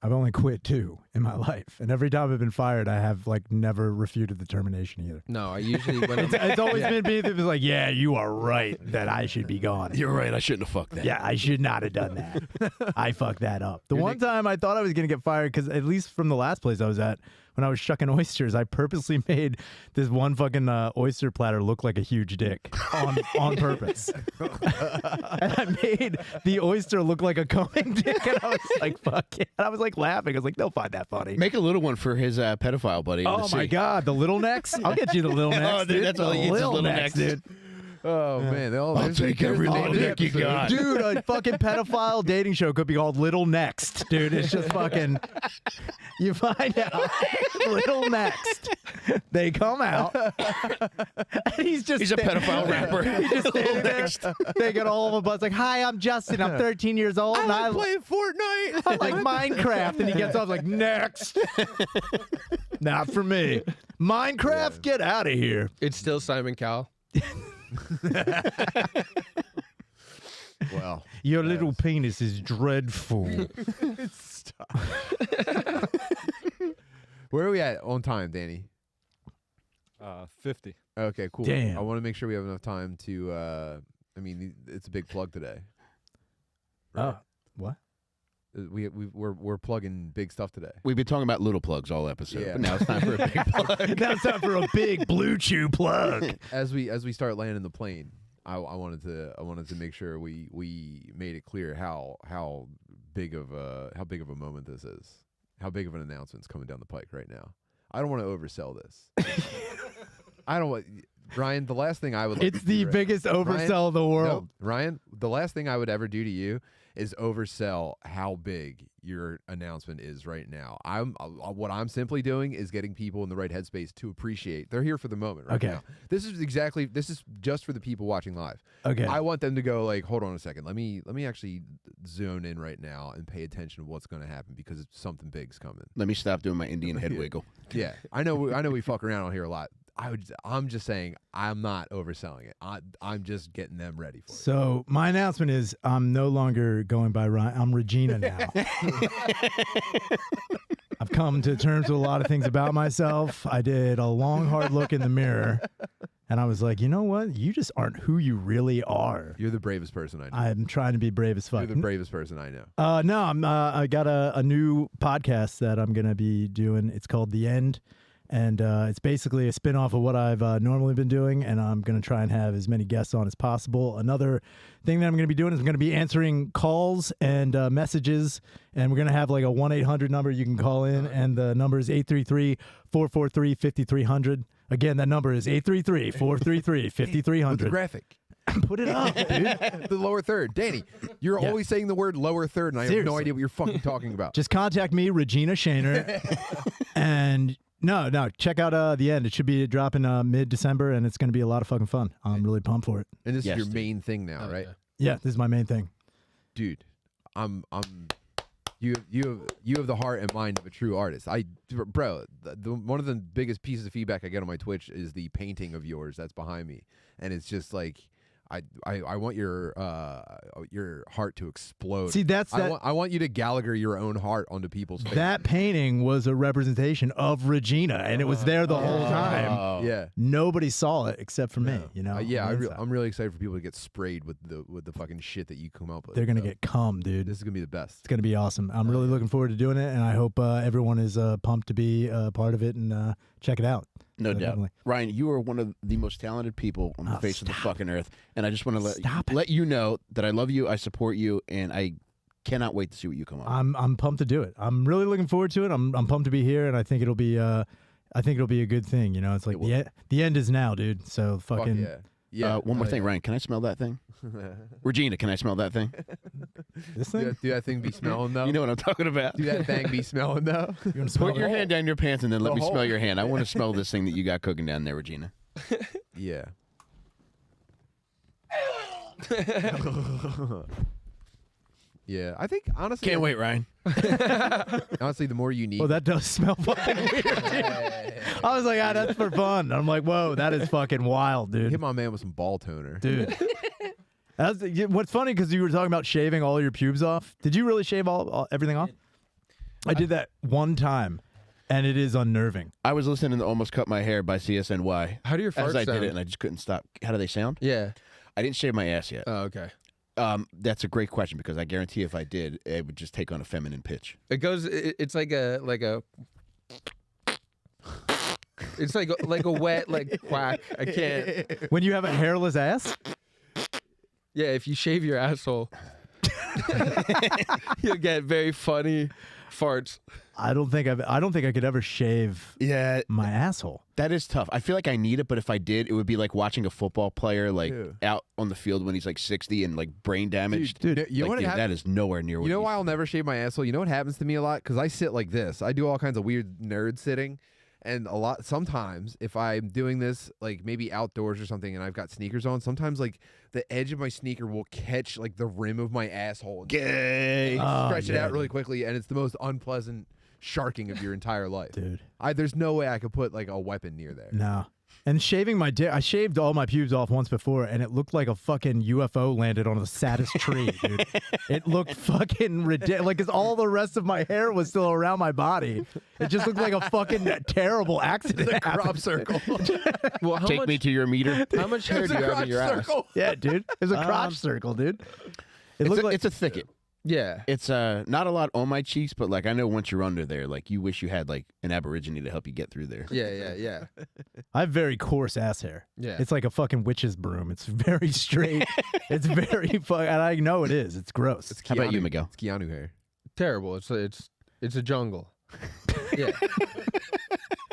I've only quit 2 in my life, and every time I've been fired, I have never refuted the termination either. No, I usually when It's always been me that was like, yeah, you are right that I should be gone. You're right. I shouldn't have fucked that. Yeah, I should not have done that. I fucked that up. The one time I thought I was going to get fired, because at least from the last place I was at, when I was shucking oysters, I purposely made this one fucking oyster platter look like a huge dick on purpose. And I made the oyster look like a coming dick, and I was like, fuck yeah. And I was laughing. I was like, they'll find that funny. Make a little one for his pedophile buddy. Oh my God, the little necks? I'll get you the little necks. Oh, dude, that's all he eats is little little necks. dude. Oh man, I'll take every little dick you got. Dude, a fucking pedophile dating show could be called Little Next, dude. It's just fucking. You find out Little Next. They come out, and he's a pedophile rapper. He's just standing there. They get all of a buzz like, "Hi, I'm Justin. I'm 13 years old, and I playing Fortnite. I like Minecraft." And he gets off like, "Next." Not for me. Minecraft, get out of here. It's still Simon Cowell. Well, Your little penis is dreadful. stop. Where are we at on time, Danny? 50. Okay, cool. Damn. I want to make sure we have enough time to. I mean, it's a big plug today. What? We're plugging big stuff today. We've been talking about little plugs all episode, Yeah. but now it's time for a big plug. Now it's time for a big Blue Chew plug. As we start landing the plane, I wanted to make sure we made it clear how big of a moment this is, how big of an announcement's coming down the pike right now. I don't want to oversell this. I don't want. Ryan, the last thing I would. It's the biggest oversell of the world. Ryan, the last thing I would ever do to you is oversell how big your announcement is right now. What I'm simply doing is getting people in the right headspace to appreciate. They're here for the moment right now. This is just for the people watching live. Okay. I want them to go like, hold on a second. Let me actually zone in right now and pay attention to what's going to happen because something big's coming. Let me stop doing my Indian head wiggle. Yeah. I know we fuck around on here a lot. I'm just saying I'm not overselling it. I'm just getting them ready for it. So my announcement is I'm no longer going by Ryan. I'm Regina now. I've come to terms with a lot of things about myself. I did a long, hard look in the mirror, and I was like, you know what? You just aren't who you really are. You're the bravest person I know. I'm trying to be brave as fuck. You're the bravest person I know. No, I got a new podcast that I'm gonna be doing. It's called The End. And it's basically a spinoff of what I've normally been doing, and I'm going to try and have as many guests on as possible. Another thing that I'm going to be doing is I'm going to be answering calls and messages, and we're going to have like a 1-800 number you can call in, and the number is 833-443-5300. Again, that number is 833-433-5300. With the graphic. Put it up, dude. The lower third. Danny, you're always saying the word lower third, and I have no Seriously. idea what you're fucking talking about. Just contact me, Regina Shaner, and... No, check out The End. It should be dropping mid-December, and it's going to be a lot of fucking fun. I'm really pumped for it. And this Yes, is your dude. main thing now, right? Yeah, this is my main thing. Dude, you have the heart and mind of a true artist. Bro, one of the biggest pieces of feedback I get on my Twitch is the painting of yours that's behind me, and it's just like I want your heart to explode. See, that's that. I want you to Gallagher your own heart onto people's faces. That painting was a representation of Regina, and it was there the whole time. Yeah. Nobody saw it except for me. You know. Yeah, on the inside. I'm really excited for people to get sprayed with the fucking shit that you come up with. They're gonna So, get cum, dude. This is gonna be the best. It's gonna be awesome. I'm really looking forward to doing it, and I hope everyone is pumped to be part of it and check it out. No So doubt. definitely. Ryan, you are one of the most talented people on the face of the fucking earth. And I just want to let you know that I love you, I support you, and I cannot wait to see what you come up with. I'm pumped to do it. I'm really looking forward to it. I'm pumped to be here, and I think it'll be a good thing. You know, it's like the end is now, dude. So fucking. Fuck yeah. One more thing, Ryan. Can I smell that thing? Regina, can I smell that thing? This thing. Do that thing be smelling though? You know what I'm talking about. Do that thing be smelling though? You wanna smell Put your it? hand down your pants and then let The me hole. smell your hand. I want to smell this thing that you got cooking down there, Regina. Yeah. Yeah, I think honestly, Can't wait, Ryan. Honestly, the more unique. Oh, that does smell fucking weird. I was like, that's for fun. I'm like, whoa, that is fucking wild, dude. Hit my man with some ball toner. Dude. What's funny, because you were talking about shaving all your pubes off. Did you really shave everything off? I did that one time, and it is unnerving. I was listening to Almost Cut My Hair by CSNY. How do your farts As I sound? did it, and I just couldn't stop. How do they sound? Yeah. I didn't shave my ass yet. Oh, okay. That's a great question because I guarantee if I did, it would just take on a feminine pitch. It goes. It's like a. It's like a wet quack. I can't. When you have a hairless ass? Yeah, if you shave your asshole, you'll get very funny farts. I don't think I could ever shave Yeah, my asshole. that is tough. I feel like I need it, but if I did, it would be like watching a football player like Yeah. out on the field when he's like 60 and like brain damaged. Dude, you know what that is nowhere near what You know it why used I'll never shave my asshole? You know what happens to me a lot? Because I sit like this. I do all kinds of weird nerd sitting. And sometimes if I'm doing this, like maybe outdoors or something, and I've got sneakers on, sometimes like the edge of my sneaker will catch like the rim of my asshole and Gay. stretch it yeah, out really quickly, and it's the most unpleasant sharking of your entire life. Dude. There's no way I could put like a weapon near there. No. And shaving my dick, I shaved all my pubes off once before, and it looked like a fucking UFO landed on the saddest tree, dude. It looked fucking ridiculous. Like, because all the rest of my hair was still around my body. It just looked like a fucking terrible accident. Crop circle. Well, how Take much, me to your meter. how much hair do you have in your ass? Yeah, dude. It was a crotch circle, dude. It looked like It's a thicket. Yeah. It's not a lot on my cheeks, but like I know once you're under there, like you wish you had like an aborigine to help you get through there. Yeah. I have very coarse ass hair. Yeah. It's like a fucking witch's broom. It's very straight. It's very and I know it is. It's gross. How about you, Miguel? It's Keanu hair. Terrible. It's a jungle. Yeah.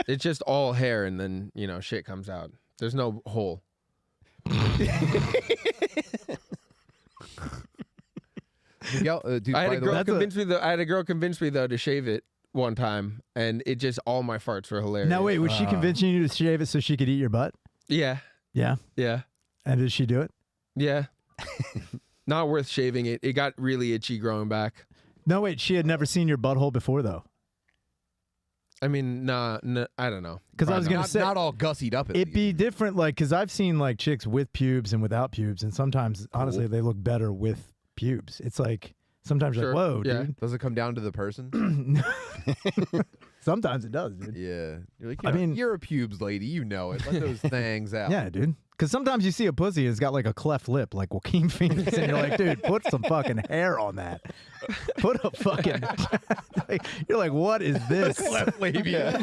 It's just all hair, and then shit comes out. There's no hole. Miguel, dude, I had by a the girl way, convince me though to shave it one time, and it just all my farts were hilarious. Now wait, was she convincing you to shave it so she could eat your butt? Yeah. Yeah. Yeah. And did she do it? Yeah. Not worth shaving it. It got really itchy growing back. No, wait, she had never seen your butthole before though. I mean, nah, I don't know. Because I was gonna not, say not all gussied up. it'd be different, like because I've seen like chicks with pubes and without pubes, and sometimes honestly they look better with pubes. It's like sometimes you're Sure. like, whoa, Yeah. dude. Does it come down to the person? Sometimes it does, dude. Yeah. You're like, I mean- you're a pubes lady. You know it. Let those things out. Yeah, dude. Because sometimes you see a pussy that's got like a cleft lip, like Joaquin Phoenix, and you're like, dude, put some fucking hair on that. Put a fucking. You're like, what is this? Left labia.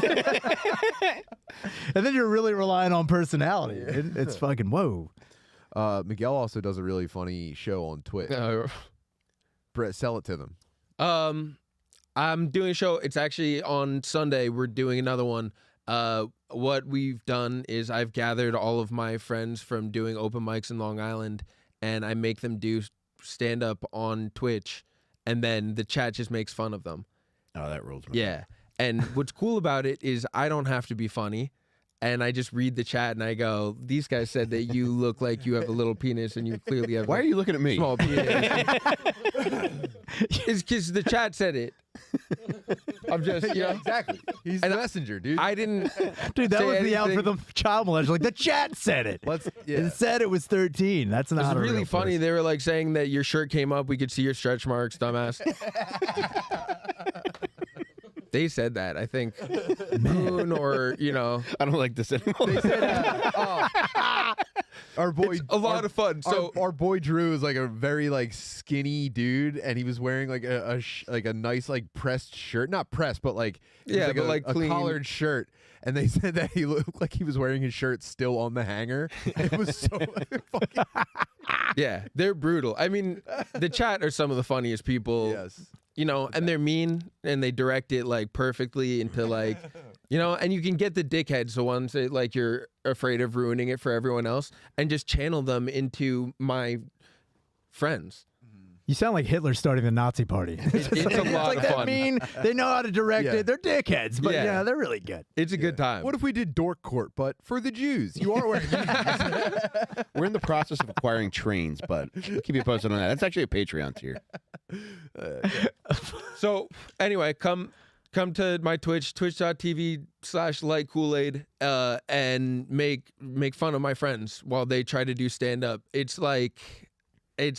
And then you're really relying on personality. Dude. It's fucking whoa. Miguel also does a really funny show on Twitch. Brett, sell it to them. I'm doing a show. It's actually on Sunday. We're doing another one. What we've done is I've gathered all of my friends from doing open mics in Long Island, and I make them do stand up on Twitch, and then the chat just makes fun of them. Oh, that rules. Yeah. And what's cool about it is I don't have to be funny. And I just read the chat and I go, these guys said that you look like you have a little penis and you clearly have Why a are you looking at me? small penis. It's because the chat said it. I'm just, Exactly. He's the messenger, dude. I didn't. Dude, that say was the out for the anything. child molester. Like, the chat said it. It said it was 13. That's It not was a really real funny. person. They were like saying that your shirt came up. We could see your stretch marks, dumbass. They said that, I think. Moon or, I don't like this anymore. They said, our boy, a lot of fun. So our boy Drew is like a very like skinny dude, and he was wearing like a nice like pressed shirt, not pressed, but like it was Yeah, but, like, a clean. collared shirt. And they said that he looked like he was wearing his shirt still on the hanger. It was so fucking yeah, they're brutal. I mean, the chat are some of the funniest people. yes. And they're mean and they direct it like perfectly into like, and you can get the dickheads, the ones that like you're afraid of ruining it for everyone else, and just channel them into my friends. You sound like Hitler starting the Nazi party. It's a lot like of that fun. mean. They know how to direct Yeah. it. They're dickheads, but Yeah. yeah, they're really good. It's a good time. What if we did Dork Court, but for the Jews? You are wearing We're in the process of acquiring trains, but we'll keep you posted on that. That's actually a Patreon tier. So anyway, come to my Twitch, twitch.tv/like Kool-Aid, and make fun of my friends while they try to do stand up. It's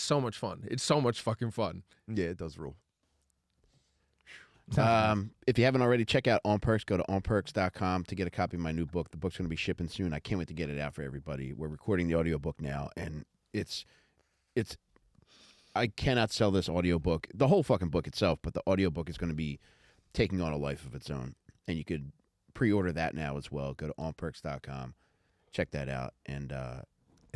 so much fun. It's so much fucking fun. Yeah, it does rule. If you haven't already, check out On Percs. Go to onpercs.com to get a copy of my new book. The book's going to be shipping soon. I can't wait to get it out for everybody. We're recording the audiobook now, and it's I cannot sell this audiobook, the whole fucking book itself, but the audiobook is going to be taking on a life of its own. And you could pre-order that now as well. Go to onpercs.com. Check that out. And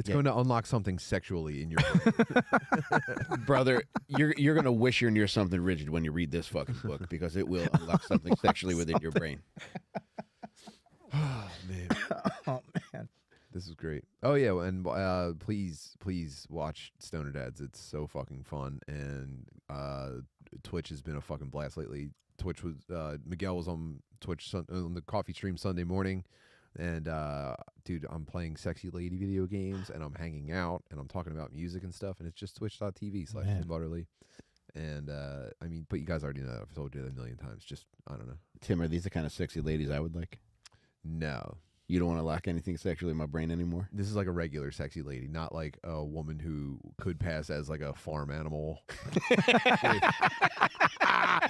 It's going to unlock something sexually in your brain. Brother, you're gonna wish you're near something rigid when you read this fucking book because it will unlock something sexually within your brain. Oh, man. Oh man. This is great. Oh yeah, and please watch Stoner Dads. It's so fucking fun, and Twitch has been a fucking blast lately. Twitch was Miguel was on Twitch on the coffee stream Sunday morning, and dude, I'm playing sexy lady video games, and I'm hanging out, and I'm talking about music and stuff, and it's just twitch.tv/TimmButterly. And I mean, but you guys already know that. I've told you that a million times. Just I don't know. Tim, are these the kind of sexy ladies I would like? No. You don't want to lack anything sexually in my brain anymore? This is like a regular sexy lady, not like a woman who could pass as like a farm animal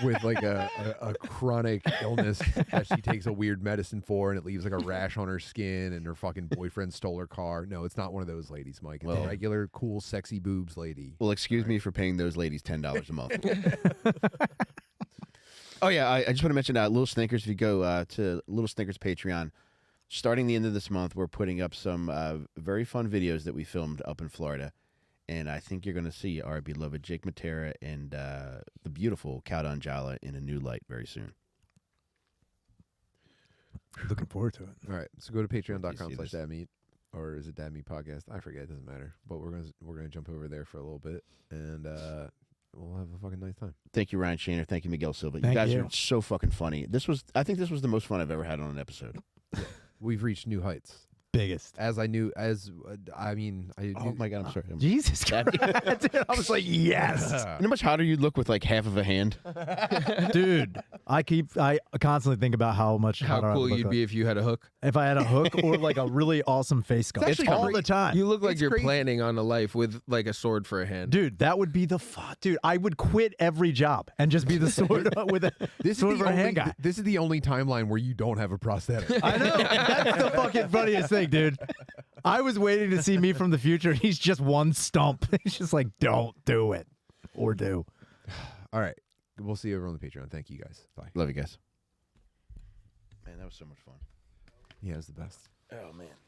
with like a chronic illness that she takes a weird medicine for, and it leaves like a rash on her skin, and her fucking boyfriend stole her car. No, it's not one of those ladies, Mike. It's a regular, cool, sexy boobs lady. Well, excuse me for paying those ladies $10 a month. Oh, yeah, I just want to mention Little Snickers. If you go to Little Snickers Patreon, starting the end of this month, we're putting up some very fun videos that we filmed up in Florida. And I think you're going to see our beloved Jake Matera and the beautiful Cowdown Jala in a new light very soon. Looking forward to it. All right, so go to patreon.com/dadmeet, or is it Dad Meet Podcast? I forget, it doesn't matter. But we're gonna jump over there for a little bit, and we'll have a fucking nice time. Thank you, Ryan Shaner. Thank you, Miguel Silva. Thank you guys you. are so fucking funny. I think this was the most fun I've ever had on an episode. We've reached new heights. Biggest. I mean, Oh my God, I'm sorry. Jesus Christ. Dude, I was like, yes. You know how much hotter you'd look with like half of a hand? Dude, I constantly think about how much How hotter I would cool look you'd like be if you had a hook. if I had a hook or like a really awesome face sculpt. actually all great. the time. You look like It's you're crazy. planning on a life with like a sword for a hand. Dude, that would be the dude. I would quit every job and just be the sword with a sword for a hand guy. This is the only timeline where you don't have a prosthetic. I know. That's the fucking funniest thing, dude. I was waiting to see me from the future, and he's just one stump. He's just like, don't do it. Or do. All right, we'll see you over on the Patreon. Thank you guys. Bye. Love you guys. Man, that was so much fun. Yeah, it was the best. Oh, man.